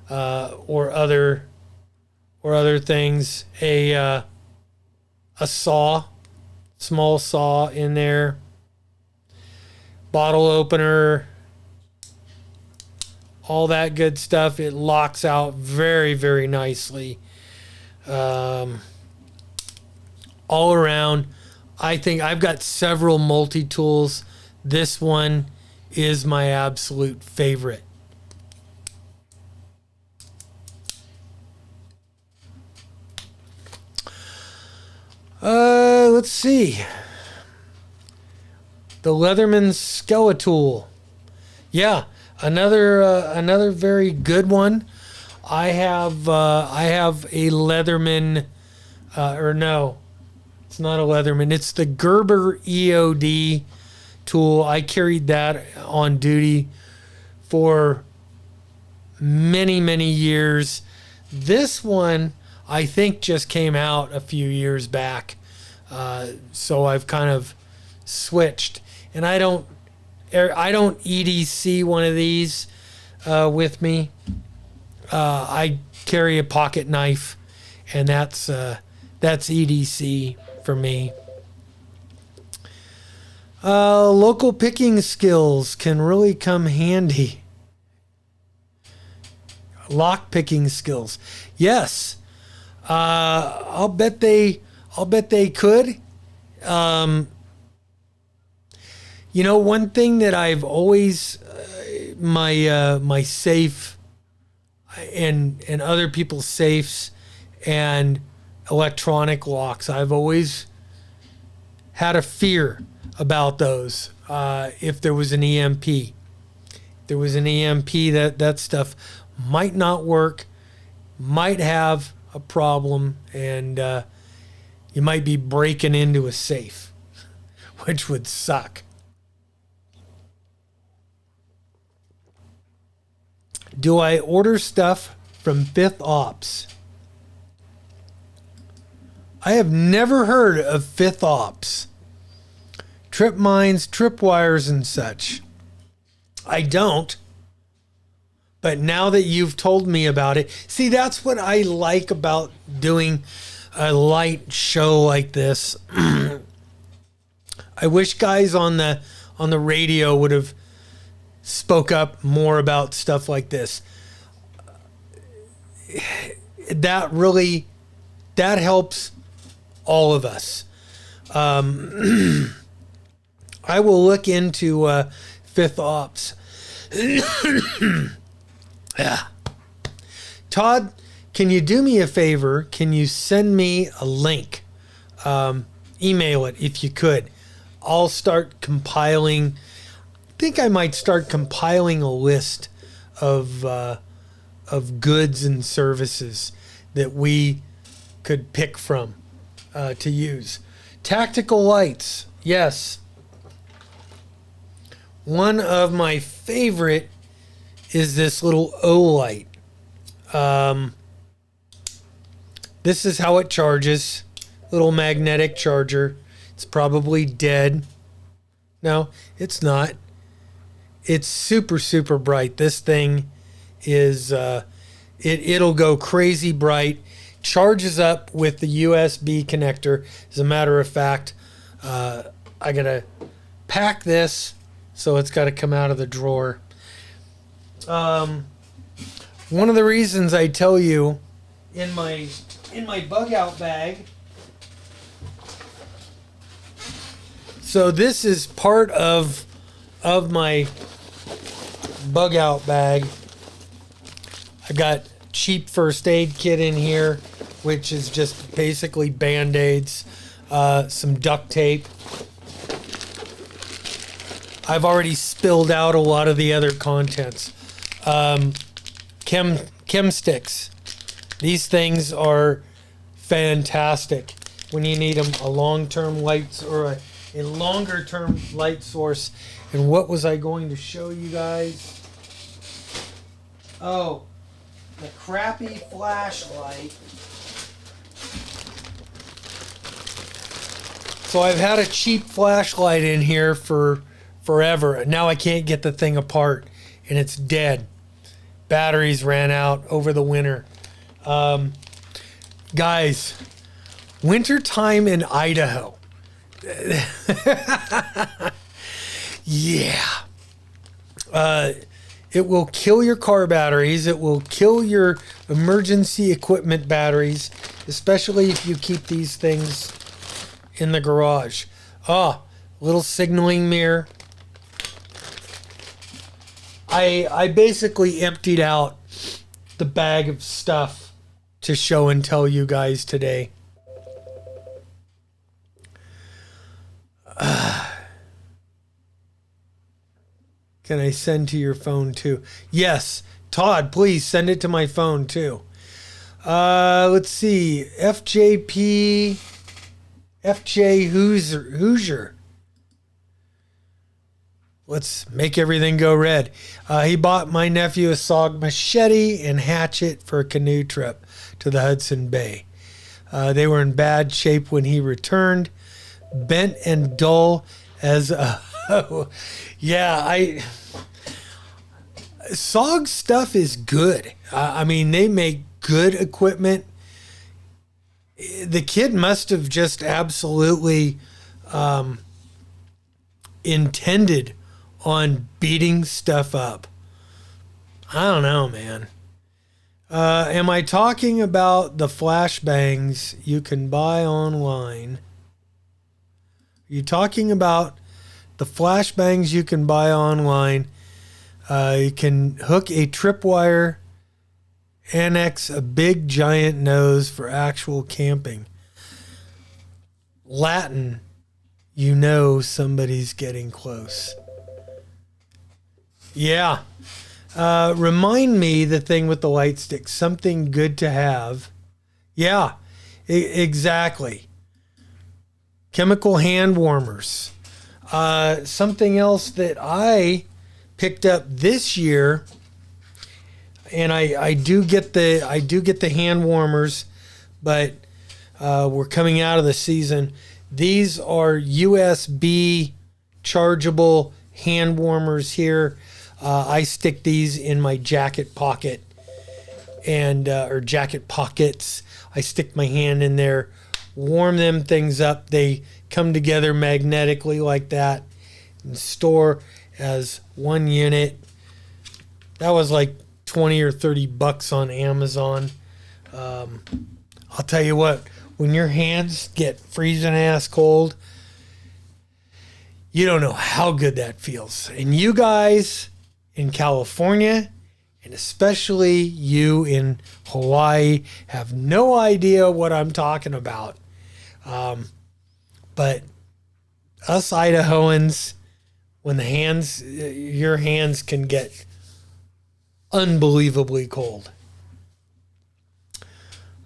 Or other things. A saw, small saw in there. Bottle opener. All that good stuff. It locks out very, very nicely. All around, I think I've got several multi-tools. This one is my absolute favorite. Let's see. The Leatherman Skeletool. Yeah, another very good one. I have a Leatherman, or no, it's not a Leatherman. It's the Gerber EOD tool. I carried that on duty for many, many years. This one, I think, just came out a few years back. So I've kind of switched, and I don't EDC one of these with me. I carry a pocket knife, and that's EDC for me. Local picking skills can really come handy. Lock picking skills, yes. I'll bet they could. One thing that I've always my safe and other people's safes and electronic locks, I've always had a fear about those. If there was an EMP, that stuff might not work. might have a problem, and you might be breaking into a safe, which would suck. Do I order stuff from Fifth Ops? I have never heard of Fifth Ops. Trip mines, tripwires, and such. I don't. But now that you've told me about it, see, that's what I like about doing a light show like this. I wish guys on the radio would have spoke up more about stuff like this. That helps all of us. I will look into Fifth Ops. Yeah. Todd, can you do me a favor? Can you send me a link? Email it if you could. I'll start compiling. I think I might start compiling a list of goods and services that we could pick from to use. Tactical lights, yes. One of my favorite is this little O light. This is how it charges. Little magnetic charger. It's probably dead. No, it's not. It's super, super bright. This thing is, it'll go crazy bright. Charges up with the USB connector. As a matter of fact, I gotta pack this, so it's got to come out of the drawer. One of the reasons I tell you in my bug out bag. So this is part of my bug out bag. I got cheap first aid kit in here, which is just basically Band-Aids, some duct tape. I've already spilled out a lot of the other contents. Chem sticks. These things are fantastic when you need them. A long-term lights or a longer-term light source. And what was I going to show you guys? Oh, the crappy flashlight. So I've had a cheap flashlight in here for forever. Now I can't get the thing apart, and it's dead. Batteries ran out over the winter. Guys, wintertime in Idaho. Yeah. It will kill your car batteries. It will kill your emergency equipment batteries, especially if you keep these things in the garage. Little signaling mirror. I basically emptied out the bag of stuff to show and tell you guys today. Can I send to your phone too? Yes. Todd, please send it to my phone too. Let's see. FJ Hoosier. Let's make everything go red. He bought my nephew a SOG machete and hatchet for a canoe trip to the Hudson Bay. They were in bad shape when he returned. Bent and dull as a... Yeah, SOG stuff is good. I mean, they make good equipment. The kid must have just absolutely intended on beating stuff up. I don't know, man. Am I talking about the flashbangs you can buy online? Are you talking about the flashbangs you can buy online? You can hook a tripwire, annex a big giant nose for actual camping. Latin, you know somebody's getting close. Yeah. Remind me the thing with the light stick, something good to have. Yeah, exactly. Chemical hand warmers. Something else that I picked up this year, and I do get the hand warmers, but we're coming out of the season. These are USB chargeable hand warmers here. I stick these in my jacket pocket and or jacket pockets. I stick my hand in there, warm them things up. They come together magnetically like that and store as one unit. That was like 20 or 30 bucks on Amazon. I'll tell you what, when your hands get freezing ass cold, you don't know how good that feels. And you guys in California, and especially you in Hawaii, have no idea what I'm talking about. But us Idahoans, when your hands can get unbelievably cold.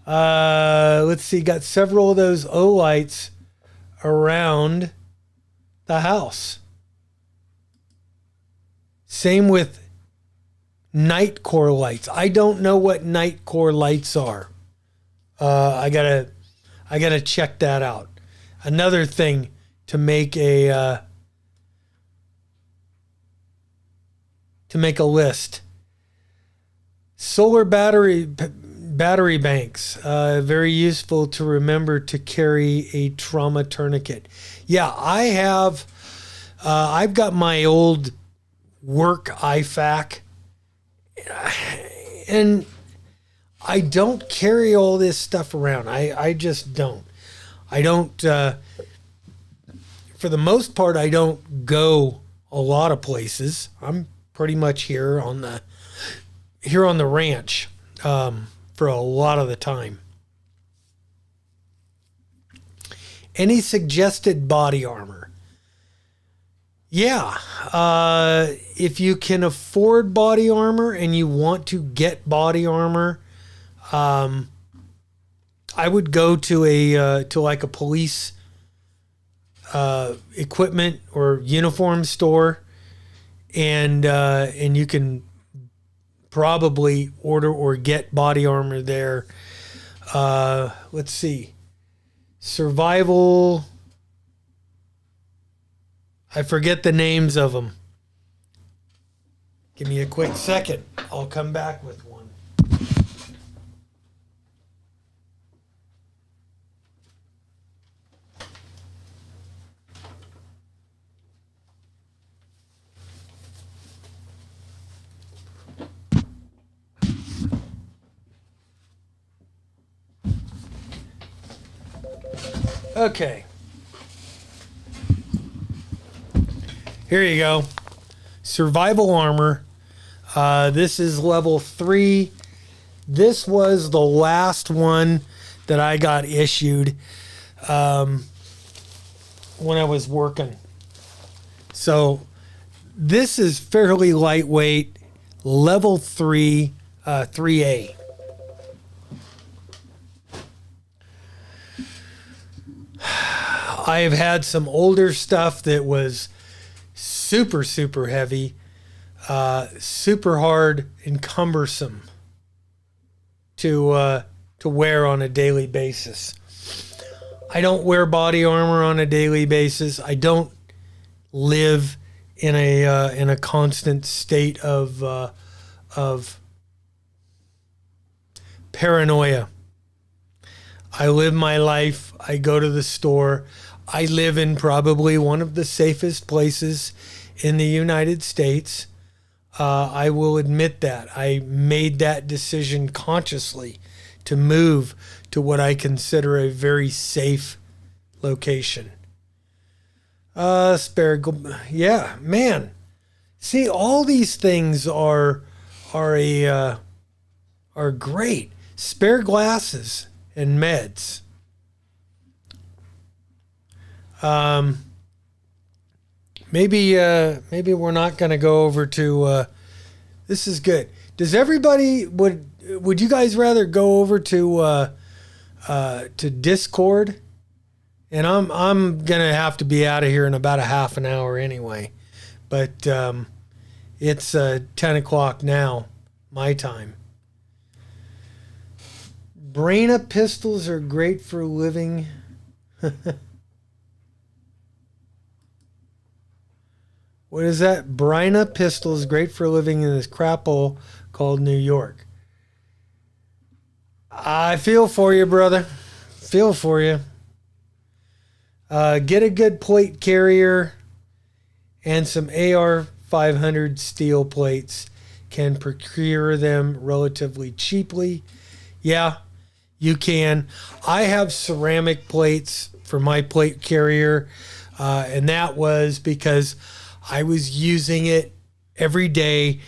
Let's see, got several of those O-lights around the house. Same with night core lights. I don't know what night core lights are. I gotta check that out. Another thing to make a list. Solar battery banks. Very useful to remember to carry a trauma tourniquet. Yeah, I have. I've got my old work IFAC, and I don't carry all this stuff around. I just don't. I don't. For the most part, I don't go a lot of places. I'm pretty much here on the ranch for a lot of the time. Any suggested body armor? Yeah, if you can afford body armor and you want to get body armor, I would go to like a police equipment or uniform store, and you can probably order or get body armor there. Let's see, survival. I forget the names of them. Give me a quick second. I'll come back with one. Okay. Here you go. Survival armor. This is level 3. This was the last one that I got issued when I was working. So this is fairly lightweight. Level 3, 3A. I have had some older stuff that was super, super heavy, super hard and cumbersome to wear on a daily basis. I don't wear body armor on a daily basis. I don't live in a constant state of paranoia. I live my life. I go to the store. I live in probably one of the safest places in the United States. I will admit that. I made that decision consciously to move to what I consider a very safe location. Yeah, man. See, all these things are great. Spare glasses and meds. Maybe we're not going to go over to This is good. Does everybody would you guys rather go over to Discord? And I'm gonna have to be out of here in about a half an hour anyway. But it's 10 o'clock now, my time. Braina pistols are great for living. What is that? Braina pistols great for living in this crap hole called New York. I feel for you, brother. Feel for you. Get a good plate carrier and some AR 500 steel plates. Can procure them relatively cheaply. Yeah, you can. I have ceramic plates for my plate carrier, and that was because I was using it every day.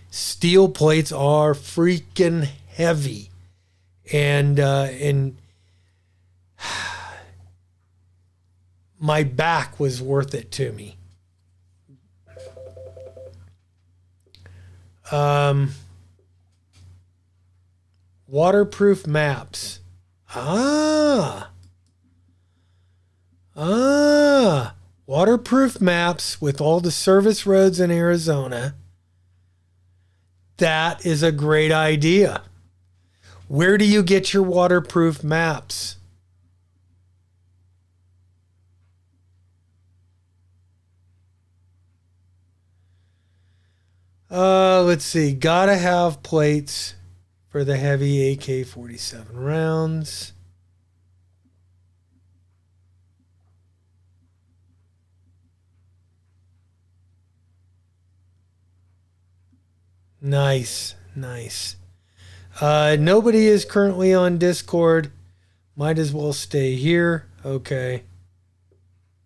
Steel plates are freaking heavy, and my back was worth it to me. Waterproof maps. Waterproof maps with all the service roads in Arizona. That is a great idea. Where do you get your waterproof maps? Let's see. Gotta have plates for the heavy AK-47 rounds. Nice, nice. Nobody is currently on Discord. Might as well stay here. Okay.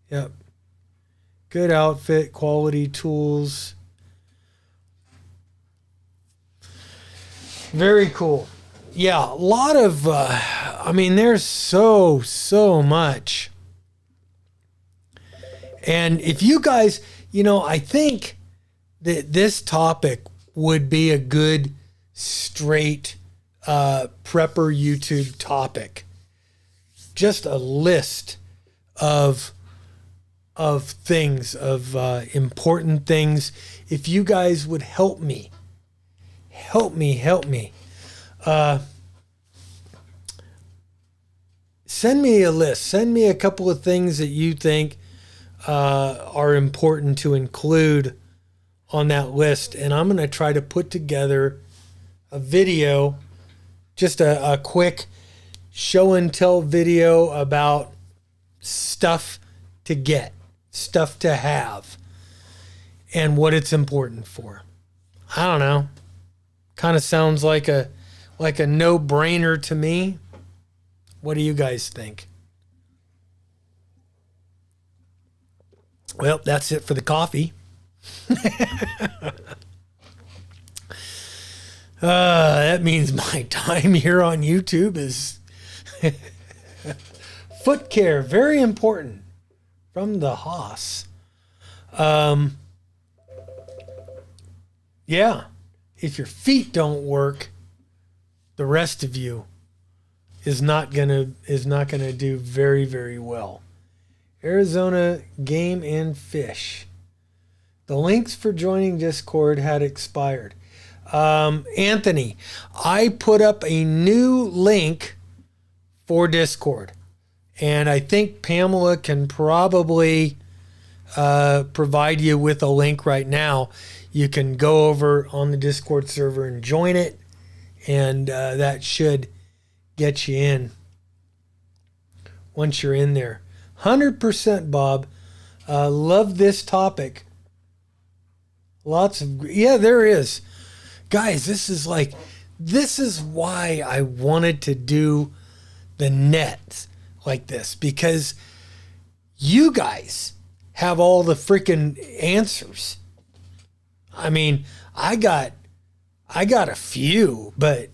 Yep. Good outfit, quality tools. Very cool. Yeah, a lot of, I mean, there's so much. And if you guys, I think that this topic would be a good, straight prepper YouTube topic. Just a list of things, of important things. If you guys would help me. Help me. Send me a list. Send me a couple of things that you think are important to include on that list. And I'm going to try to put together a video, just a quick show and tell video about stuff to get, stuff to have, and what it's important for. I don't know. Kind of sounds like a no-brainer to me. What do you guys think? Well, that's it for the coffee. That means my time here on YouTube is foot care, very important, from the Haas. Yeah. If your feet don't work, the rest of you is not gonna do very, very well. Arizona Game and Fish. The links for joining Discord had expired. Anthony, I put up a new link for Discord, and I think Pamela can probably provide you with a link right now. You can go over on the Discord server and join it, and that should get you in once you're in there. 100%, Bob. Love this topic. There is. Guys, this is why I wanted to do the net like this, because you guys have all the freaking answers. I mean, I got a few, but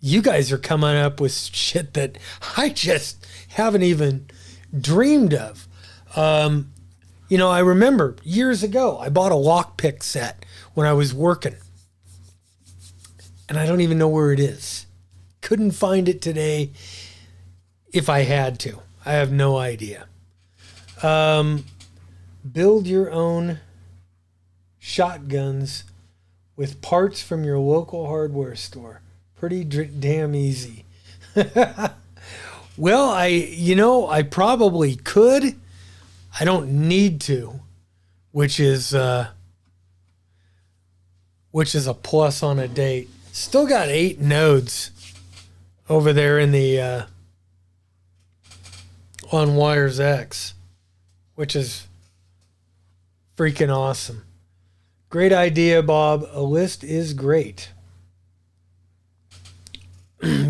you guys are coming up with shit that I just haven't even dreamed of. I remember years ago, I bought a lockpick set when I was working. and I don't even know where it is. Couldn't find it today if I had to. I have no idea. Build your own shotguns with parts from your local hardware store. Pretty damn easy. Well, I probably could. I don't need to, which is a plus on a date. Still got 8 nodes over there in the on Wires X, which is freaking awesome. Great idea, Bob. A list is great.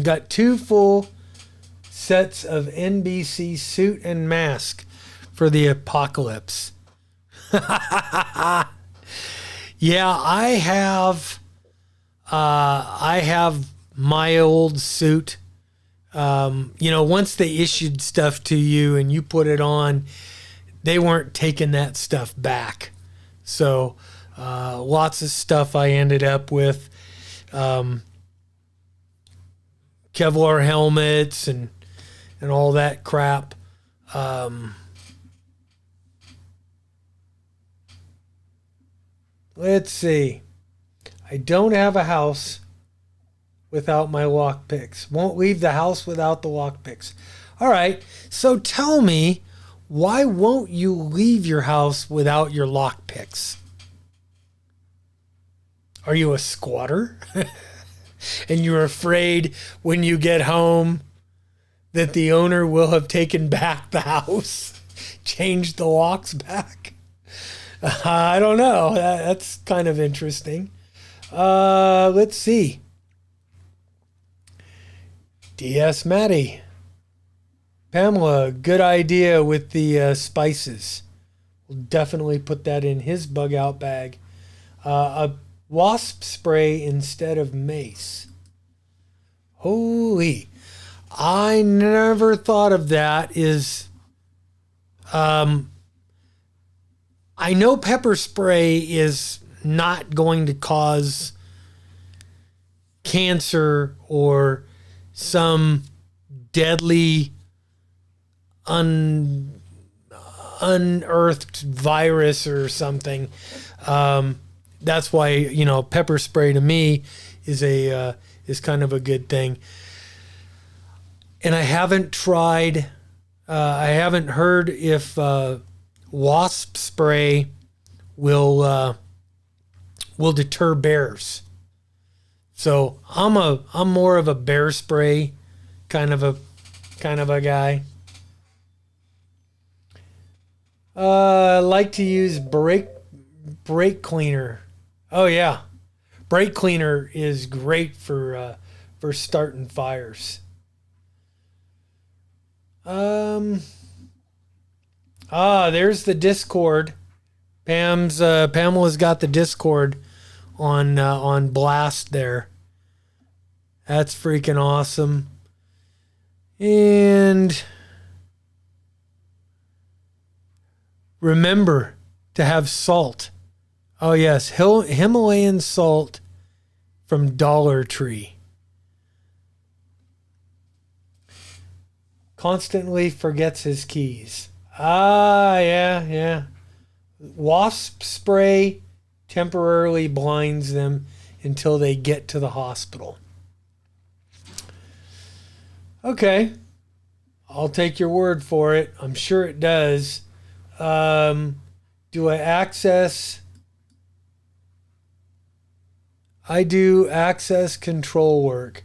Got 2 full sets of NBC suit and mask for the apocalypse. Yeah, I have my old suit. Once they issued stuff to you and you put it on, they weren't taking that stuff back. So lots of stuff I ended up with. Kevlar helmets and all that crap. Let's see. I don't have a house without my lockpicks. Won't leave the house without the lockpicks. All right. So tell me, why won't you leave your house without your lockpicks? Are you a squatter? And you're afraid when you get home that the owner will have taken back the house, changed the locks back? I don't know. That's kind of interesting. Let's see. DS Maddie. Pamela, good idea with the spices. We'll definitely put that in his bug out bag. A wasp spray instead of mace. Holy. I never thought of that. I know pepper spray is not going to cause cancer or some deadly unearthed virus or something. That's why, pepper spray to me is kind of a good thing. And I haven't tried, I haven't heard if wasp spray will deter bears. So I'm more of a bear spray kind of a guy. I like to use brake cleaner. Oh yeah, brake cleaner is great for starting fires. There's the Discord. Pamela's got the Discord on blast there. That's freaking awesome. And remember to have salt. Oh yes, Himalayan salt from Dollar Tree. Constantly forgets his keys. Yeah. Wasp spray temporarily blinds them until they get to the hospital. Okay. I'll take your word for it. I'm sure it does. Do I access? I do access control work.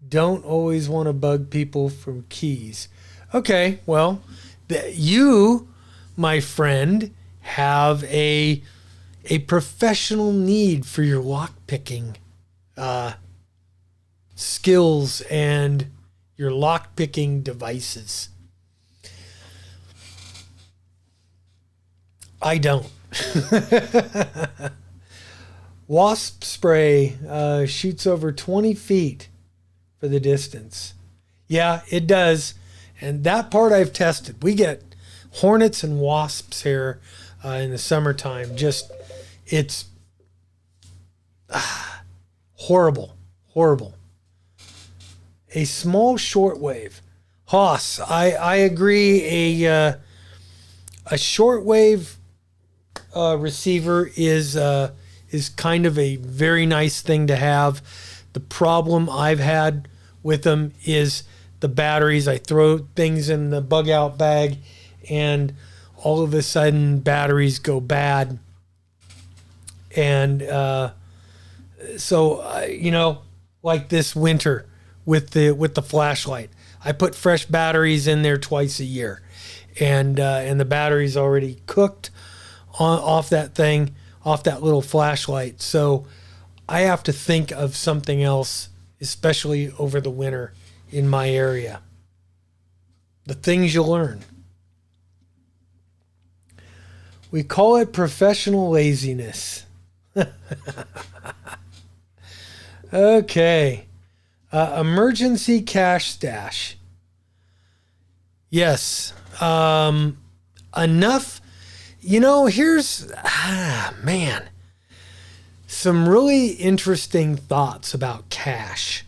Don't always want to bug people from keys. Okay, well, you, my friend, have a professional need for your lock-picking skills and your lock-picking devices. I don't. Wasp spray shoots over 20 feet for the distance. Yeah, it does. And that part I've tested. We get hornets and wasps here in the summertime. It's Horrible. Horrible. A small shortwave. Haas, I agree. A shortwave receiver is kind of a very nice thing to have. The problem I've had with them is the batteries. I throw things in the bug out bag and all of a sudden batteries go bad. And so like this winter with the flashlight, I put fresh batteries in there twice a year, and the battery's already cooked off that little flashlight. So I have to think of something else, especially over the winter in my area. The things you learn. We call it professional laziness. Okay. Emergency cash stash. Yes. Enough. Here's, man, some really interesting thoughts about cash.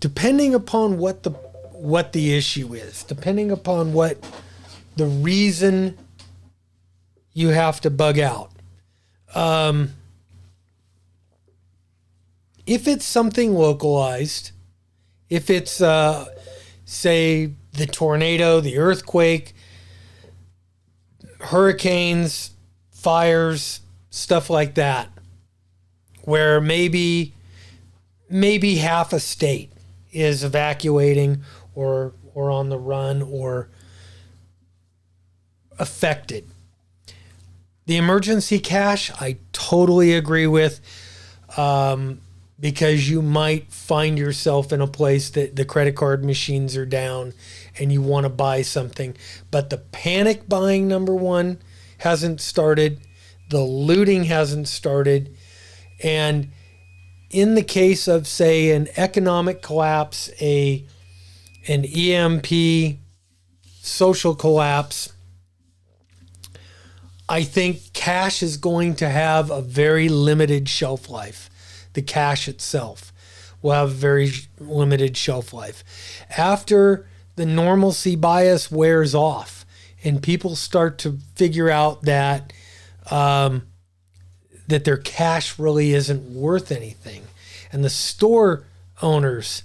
Depending upon what the issue is, depending upon what the reason you have to bug out. If it's something localized, if it's, say, the tornado, the earthquake, hurricanes, fires, stuff like that, where maybe half a state is evacuating or on the run or affected. The emergency cash, I totally agree with, because you might find yourself in a place that the credit card machines are down and you want to buy something. But the panic buying, number one, hasn't started. The looting hasn't started. And in the case of, say, an economic collapse, an EMP, social collapse, I think cash is going to have a very limited shelf life. The cash itself will have a very limited shelf life. After the normalcy bias wears off and people start to figure out that their cash really isn't worth anything, and the store owners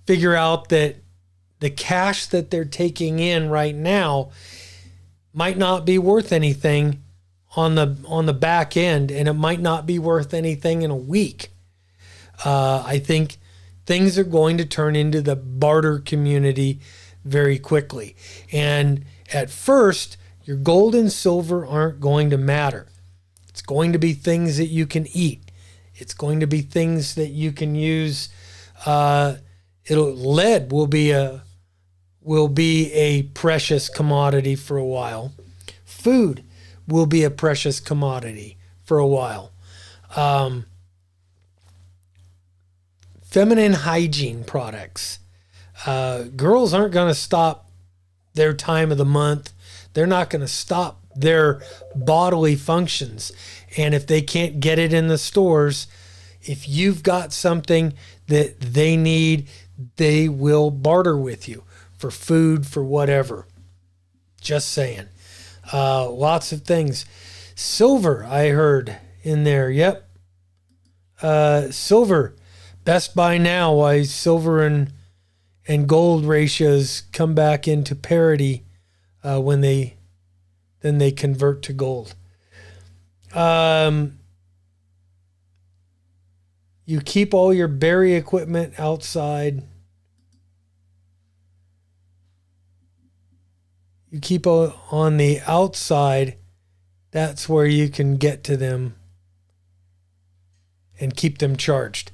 figure out that the cash that they're taking in right now might not be worth anything on the back end, and it might not be worth anything in a week. I think things are going to turn into the barter community very quickly. And at first, your gold and silver aren't going to matter. It's going to be things that you can eat. It's going to be things that you can use. Lead will be a precious commodity for a while. Food will be a precious commodity for a while. Feminine hygiene products. Girls aren't going to stop their time of the month. They're not going to stop their bodily functions. And if they can't get it in the stores, if you've got something that they need, they will barter with you for food, for whatever. Just saying. Lots of things. Silver, I heard in there. Yep. Silver. Best Buy now, why silver and gold ratios come back into parity when they convert to gold. You keep all your berry equipment outside. You keep on the outside. That's where you can get to them and keep them charged.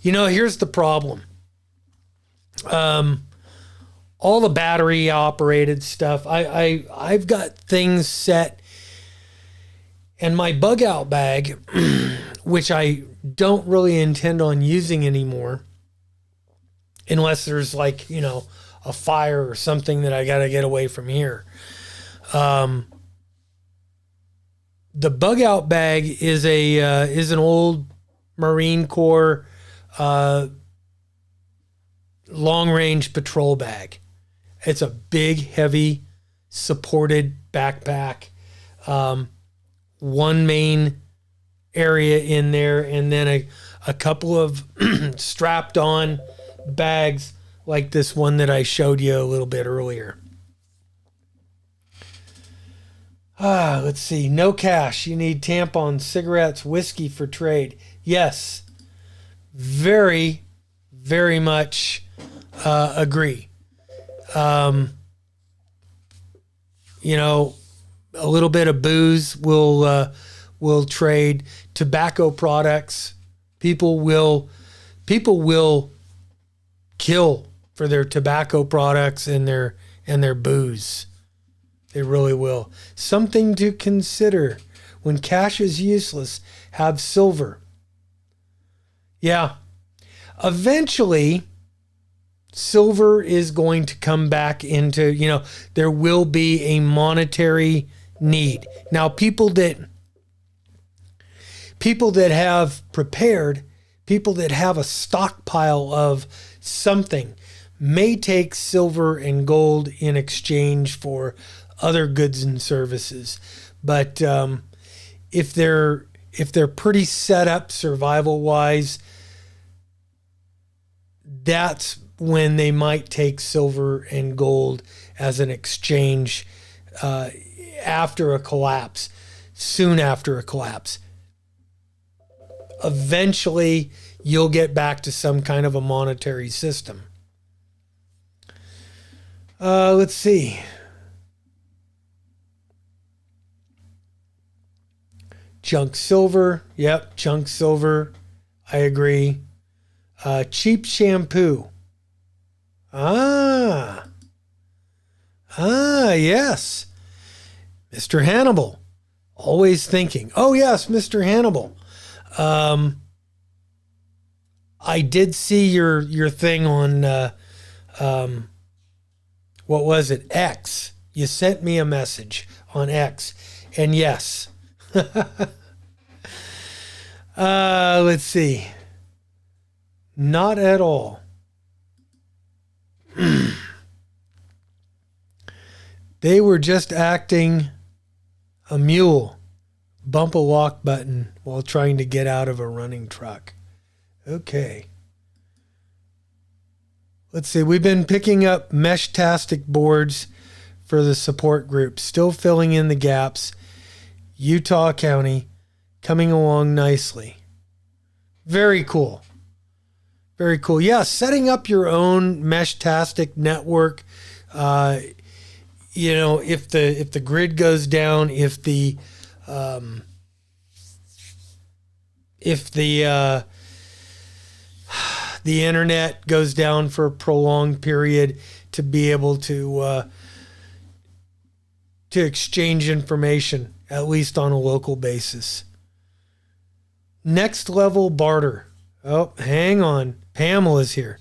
Here's the problem. All the battery operated stuff, I've got things set, and my bug out bag, which I don't really intend on using anymore, unless there's a fire or something that I got to get away from here. The bug out bag is an old Marine Corps long-range patrol bag. It's a big, heavy, supported backpack. One main area in there, and then a couple of strapped on bags like this one that I showed you a little bit earlier. Let's see. No cash. You need tampons, cigarettes, whiskey for trade. Yes. Very, very much agree. You know, a little bit of booze will trade. Tobacco products. People will kill for their tobacco products and their booze. They really will. Something to consider. When cash is useless, have silver. Yeah. Eventually, silver is going to come back into, there will be a monetary need. Now, people that have prepared, people that have a stockpile of something may take silver and gold in exchange for other goods and services. But if they're pretty set up survival wise, that's when they might take silver and gold as an exchange after a collapse, soon after a collapse. Eventually, you'll get back to some kind of a monetary system. Let's see. Junk silver. Yep, junk silver. I agree. Cheap shampoo. Yes. Mr. Hannibal. Always thinking. Oh, yes, Mr. Hannibal. I did see your thing on, what was it? X. You sent me a message on X. And yes. Let's see. Not at all. They were just acting a mule. Bump a lock button while trying to get out of a running truck. Okay. Let's see. We've been picking up mesh-tastic boards for the support group. Still filling in the gaps. Utah County. Coming along nicely. Very cool. Very cool. Yeah, setting up your own mesh-tastic network. If the grid goes down, if the internet goes down for a prolonged period, to be able to exchange information, at least on a local basis. Next level barter. Oh, hang on. Pamela's here.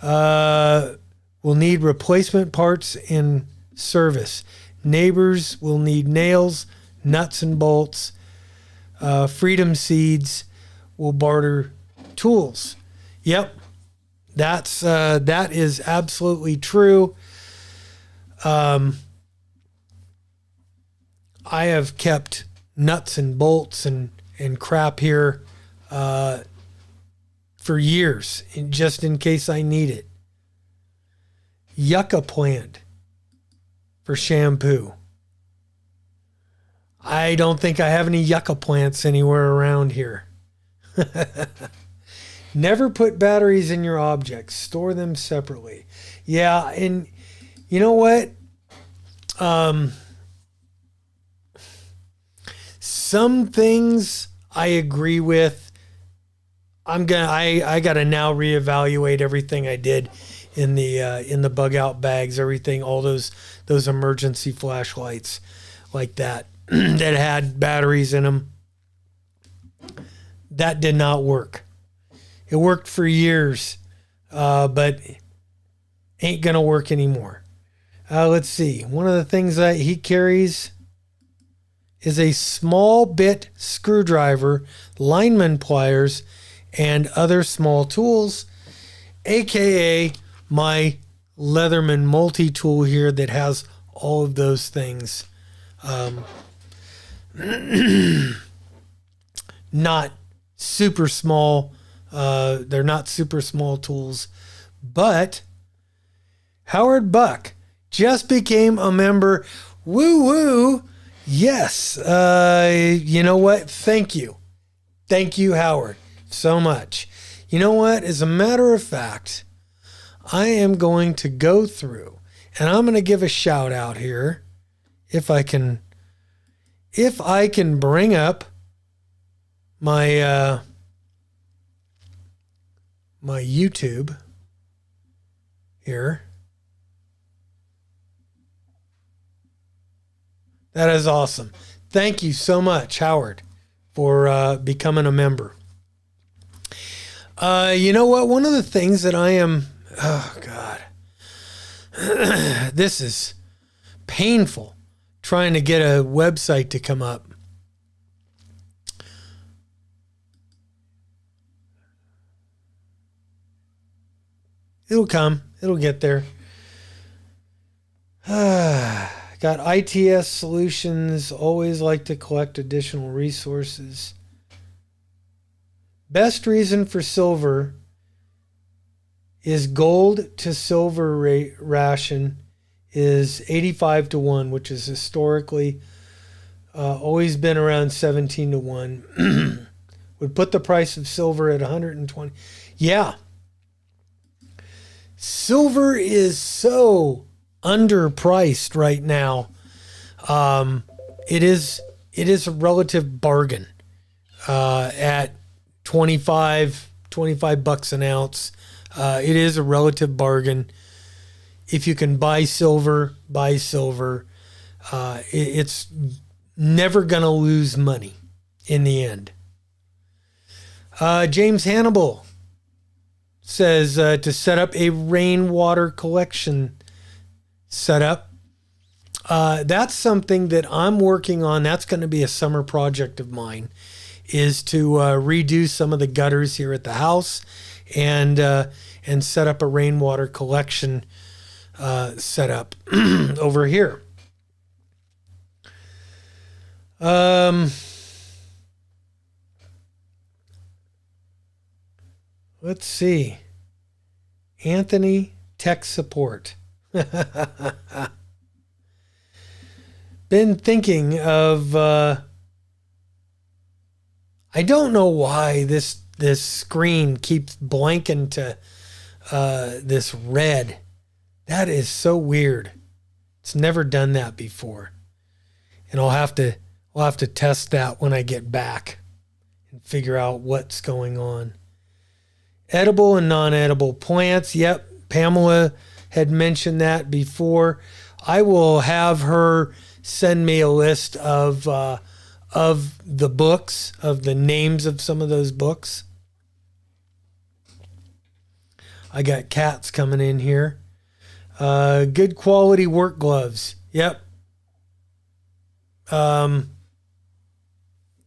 We'll need replacement parts in service. Neighbors will need nails, nuts and bolts. Freedom Seeds will barter tools. Yep. That is absolutely true. I have kept nuts and bolts and crap here for years, just in case I need it. Yucca plant for shampoo. I don't think I have any yucca plants anywhere around here. Never put batteries in your objects. Store them separately. Yeah, and you know what? Some things I agree with. I gotta now reevaluate everything I did in the bug out bags, everything, all those emergency flashlights like that that had batteries in them. That did not work. It worked for years, but ain't gonna work anymore. Let's see. One of the things that he carries is a small bit screwdriver, lineman pliers, and other small tools, aka my Leatherman multi-tool here that has all of those things. Not super small. They're not super small tools, but Howard Buck just became a member. Woo woo. Yes. You know what? Thank you. Thank you, Howard, so much. You know what? As a matter of fact, I am going to go through and I'm going to give a shout out here. If I can bring up my, my YouTube here. That is awesome. Thank you so much, Howard, for becoming a member. You know what? One of the things that I am, oh God, this is painful trying to get a website to come up. It'll come. It'll get there. Got ITS Solutions. Always like to collect additional resources. Best reason for silver is gold to silver ration is 85-1, which is historically always been around 17-1. Would put the price of silver at 120. Yeah. Silver is so underpriced right now. It is a relative bargain at 25 bucks an ounce. It is a relative bargain. If you can buy silver, buy silver. It's never going to lose money in the end. James Hannibal says to set up a rainwater collection setup. That's something that I'm working on. That's going to be a summer project of mine, is to redo some of the gutters here at the house and set up a rainwater collection setup over here. Let's see. Anthony, tech support. Been thinking of, I don't know why this screen keeps blanking to this red. That is so weird. It's never done that before. And I'll have to test that when I get back and figure out what's going on. Edible and non-edible plants. Yep, Pamela had mentioned that before. I will have her send me a list of the books, of the names of some of those books. I got cats coming in here. Good quality work gloves. Yep.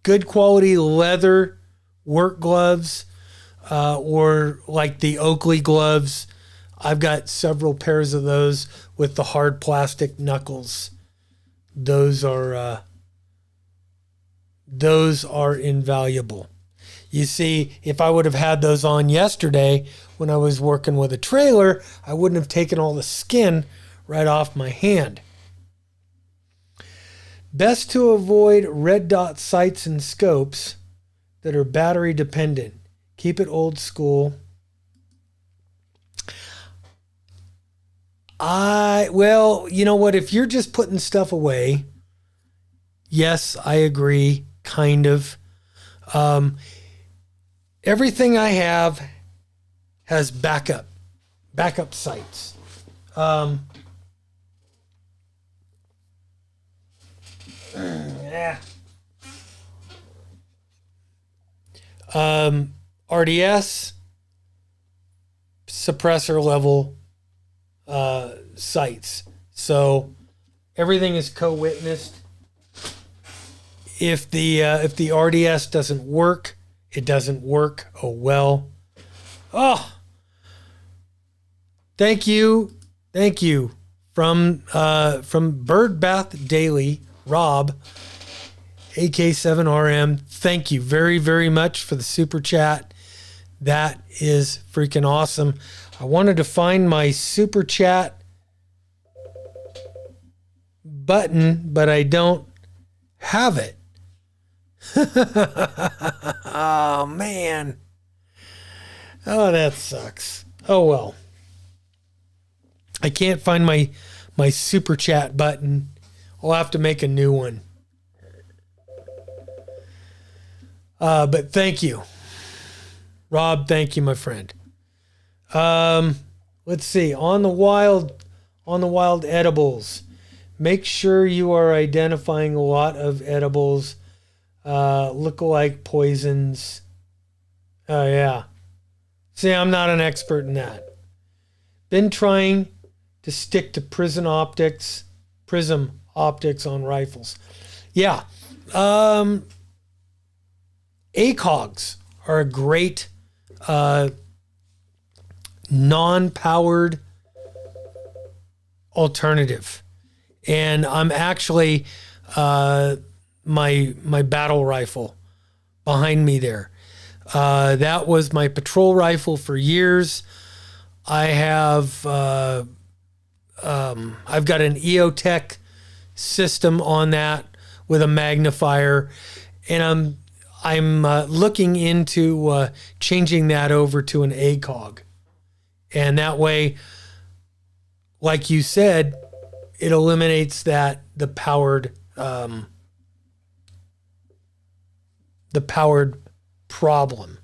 Good quality leather work gloves, or like the Oakley gloves. I've got several pairs of those with the hard plastic knuckles. Those are invaluable. You see, if I would have had those on yesterday when I was working with a trailer, I wouldn't have taken all the skin right off my hand. Best to avoid red dot sights and scopes that are battery dependent. Keep it old school. Well, you know what? If you're just putting stuff away, yes, I agree, kind of. Everything I have has backup sites. RDS suppressor level sites. So everything is co-witnessed. if the RDS doesn't work, it doesn't work. Oh well. Oh, thank you from Bird Bath Daily, Rob, AK7RM. Thank you very, very much for the super chat. That is freaking awesome. I wanted to find my super chat button, but I don't have it. Oh, man. Oh, that sucks. Oh, well. I can't find my super chat button. I'll have to make a new one. But thank you. Rob, thank you, my friend. Let's see. On the wild edibles. Make sure you are identifying a lot of edibles, look-alike poisons. Oh, yeah. See, I'm not an expert in that. Been trying to stick to prism optics on rifles. Yeah. ACOGs are a great non-powered alternative. And I'm actually my battle rifle behind me there. That was my patrol rifle for years. I have I've got an EOTech system on that with a magnifier, and I'm looking into changing that over to an ACOG, and that way, like you said, it eliminates the powered problem.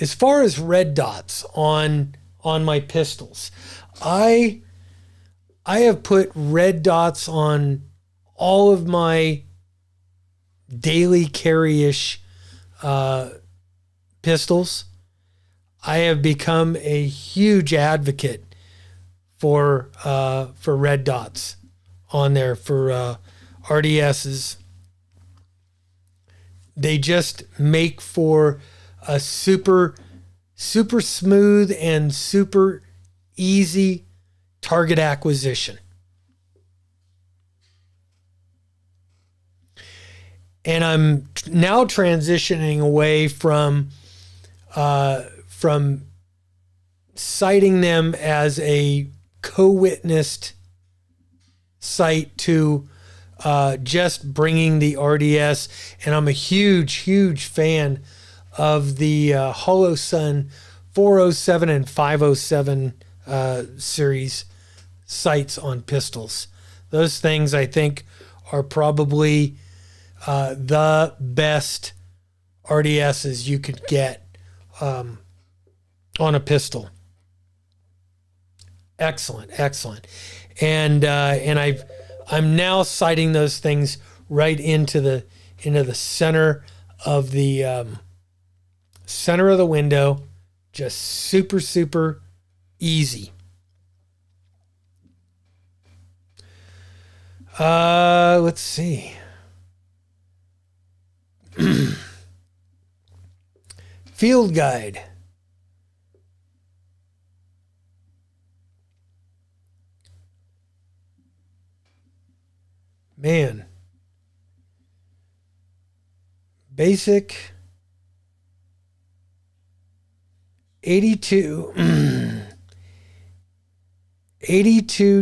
As far as red dots on my pistols, I have put red dots on all of my daily carry-ish pistols. I have become a huge advocate for red dots on there for RDSs. They just make for a super smooth and super easy target acquisition. And I'm now transitioning away from citing them as a co-witnessed site to just bringing the RDS. And I'm a huge fan of the HoloSun 407 and 507 series sights on pistols. Those things, I think, are probably the best RDSs you could get on a pistol. Excellent. And I'm now sighting those things right into the center of the window, just super easy. Let's see. Field guide. Man. Basic 82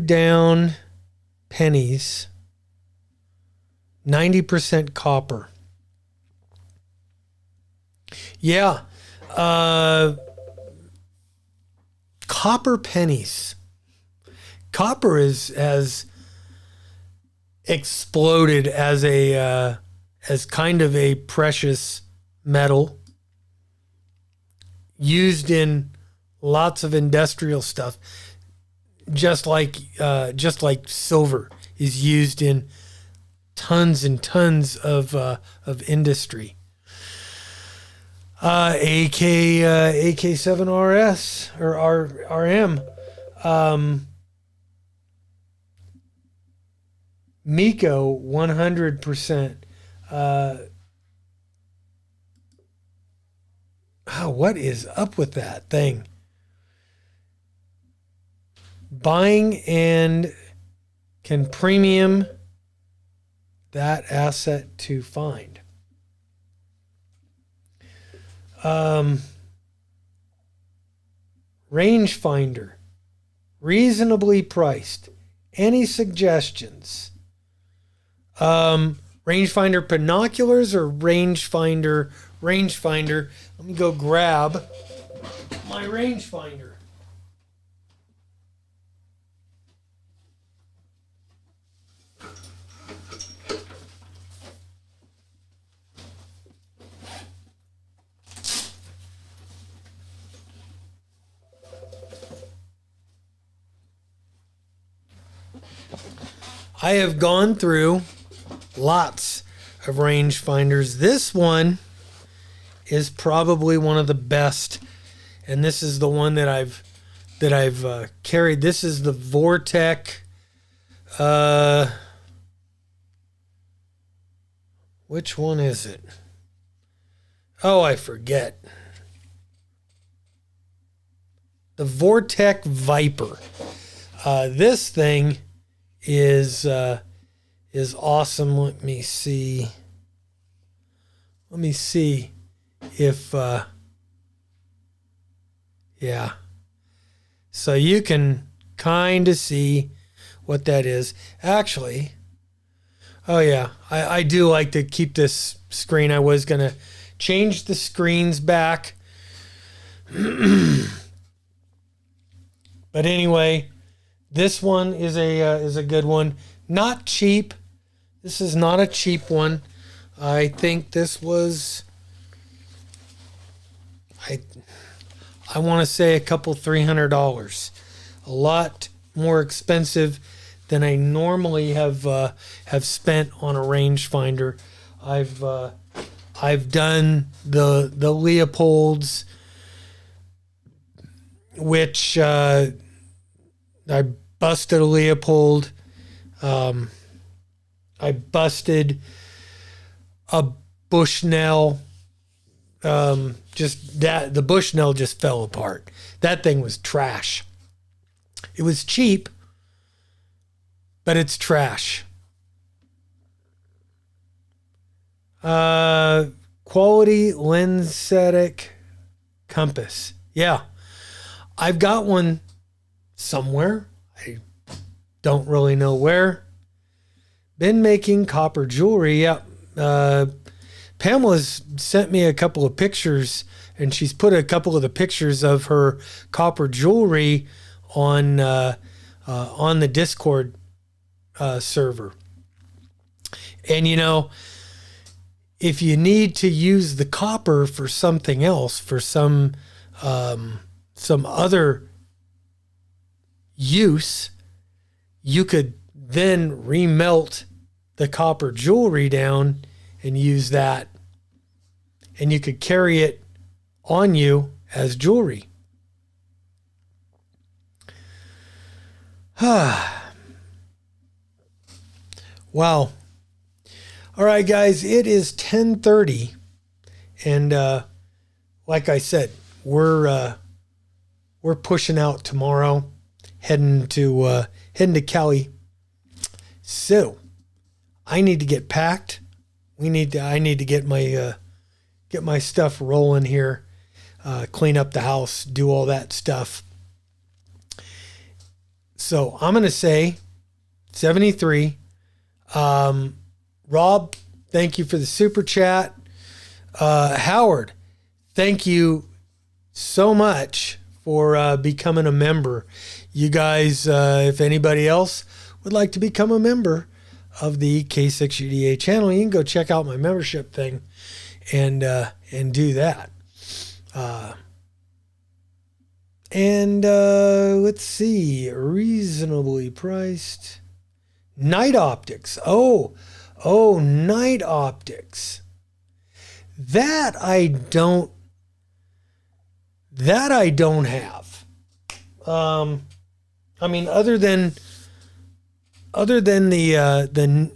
down pennies, 90% copper. Yeah. Copper pennies. Copper has exploded as kind of a precious metal used in lots of industrial stuff, just like silver is used in tons and tons of industry. AK7RS or RM. Miko 100% What is up with that thing? Buying and can premium that asset to find. Rangefinder, reasonably priced. Any suggestions? Rangefinder binoculars or rangefinder? Let me go grab my rangefinder. I have gone through lots of rangefinders. This one is probably one of the best, and this is the one that I've carried. This is the Vortec. Which one is it? Oh, I forget. The Vortec Viper. This thing is awesome. Let me see if yeah, so you can kind of see what that is actually. Oh yeah, I do like to keep this screen. I was gonna change the screens back but anyway, this one is a good one. Not cheap. This is not a cheap one. I think this was, I want to say a couple $300. A lot more expensive than I normally have spent on a rangefinder. I've done the Leopolds, which I busted a Leopold. I busted a Bushnell. Just that the Bushnell just fell apart. That thing was trash. It was cheap, but it's trash. Quality lensatic compass. Yeah, I've got one somewhere. I don't really know where. Been making copper jewelry. Yep. Pamela's sent me a couple of pictures, and she's put a couple of the pictures of her copper jewelry on the Discord server. And you know, if you need to use the copper for something else, for some other use, you could then remelt the copper jewelry down and use that, and you could carry it on you as jewelry. Wow. All right, guys, it is 10:30, and like I said, we're pushing out tomorrow, heading to Cali. So I need to get packed. I need to get my stuff rolling here, clean up the house, do all that stuff. So I'm gonna say 73. Rob, thank you for the super chat. Howard, thank you so much for becoming a member. You guys, if anybody else would like to become a member of the K6UDA channel, you can go check out my membership thing and do that. Let's see, reasonably priced. Night optics. Oh, night optics. That I don't have. I mean, other than the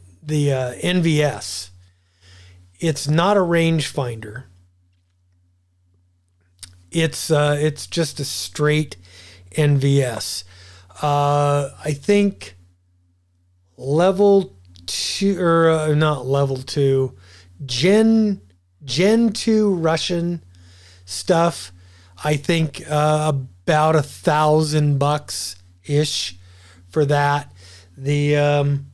NVS, It's not a rangefinder. It's just a straight NVS. I think level 2, or not level 2, Gen 2 Russian stuff. I think about $1,000 ish for that. The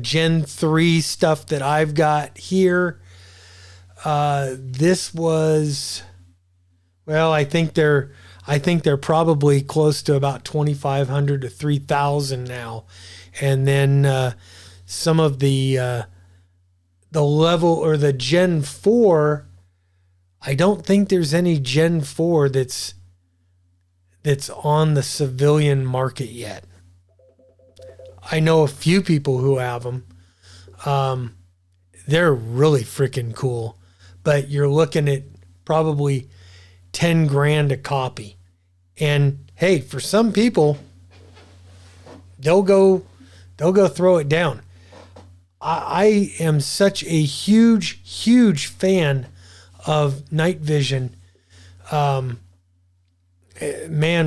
Gen 3 stuff that I've got here, this was, well, I think they're probably close to about 2,500 to 3,000 now. And then some of the level, or the Gen 4, I don't think there's any Gen 4 that's on the civilian market yet. I know a few people who have them. They're really freaking cool, but you're looking at probably 10 grand a copy. And hey, for some people, they'll go throw it down. I am such a huge fan of night vision. Man,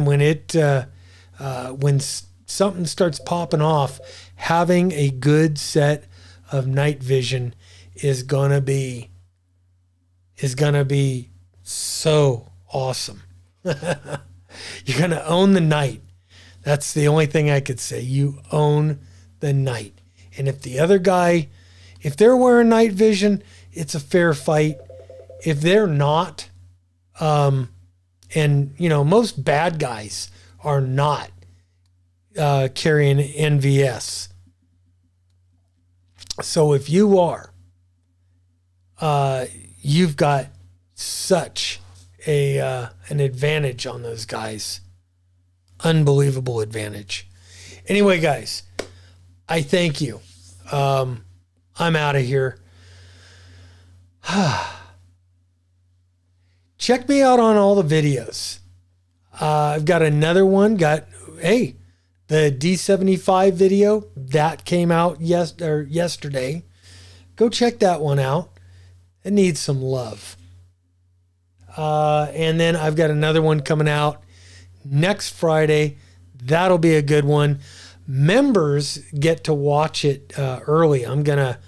when something starts popping off, having a good set of night vision is gonna be so awesome. You're gonna own the night. That's the only thing I could say. You own the night. And if the other guy, if they're wearing night vision, it's a fair fight. If they're not, and most bad guys are not carrying NVS. So if you are, you've got such an advantage on those guys. Unbelievable advantage. Anyway, guys, I thank you. I'm out of here. Check me out on all the videos. I've got another one. The D75 video that came out yesterday. Go check that one out. It needs some love. And then I've got another one coming out next Friday. That'll be a good one. Members get to watch it early. I'm gonna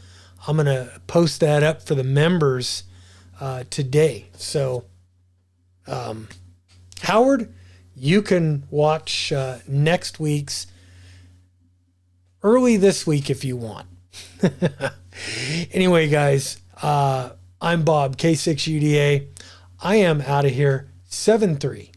post that up for the members today. So, Howard, you can watch next week's early this week if you want. Anyway, guys, I'm Bob, K6UDA. I am out of here. 7-3.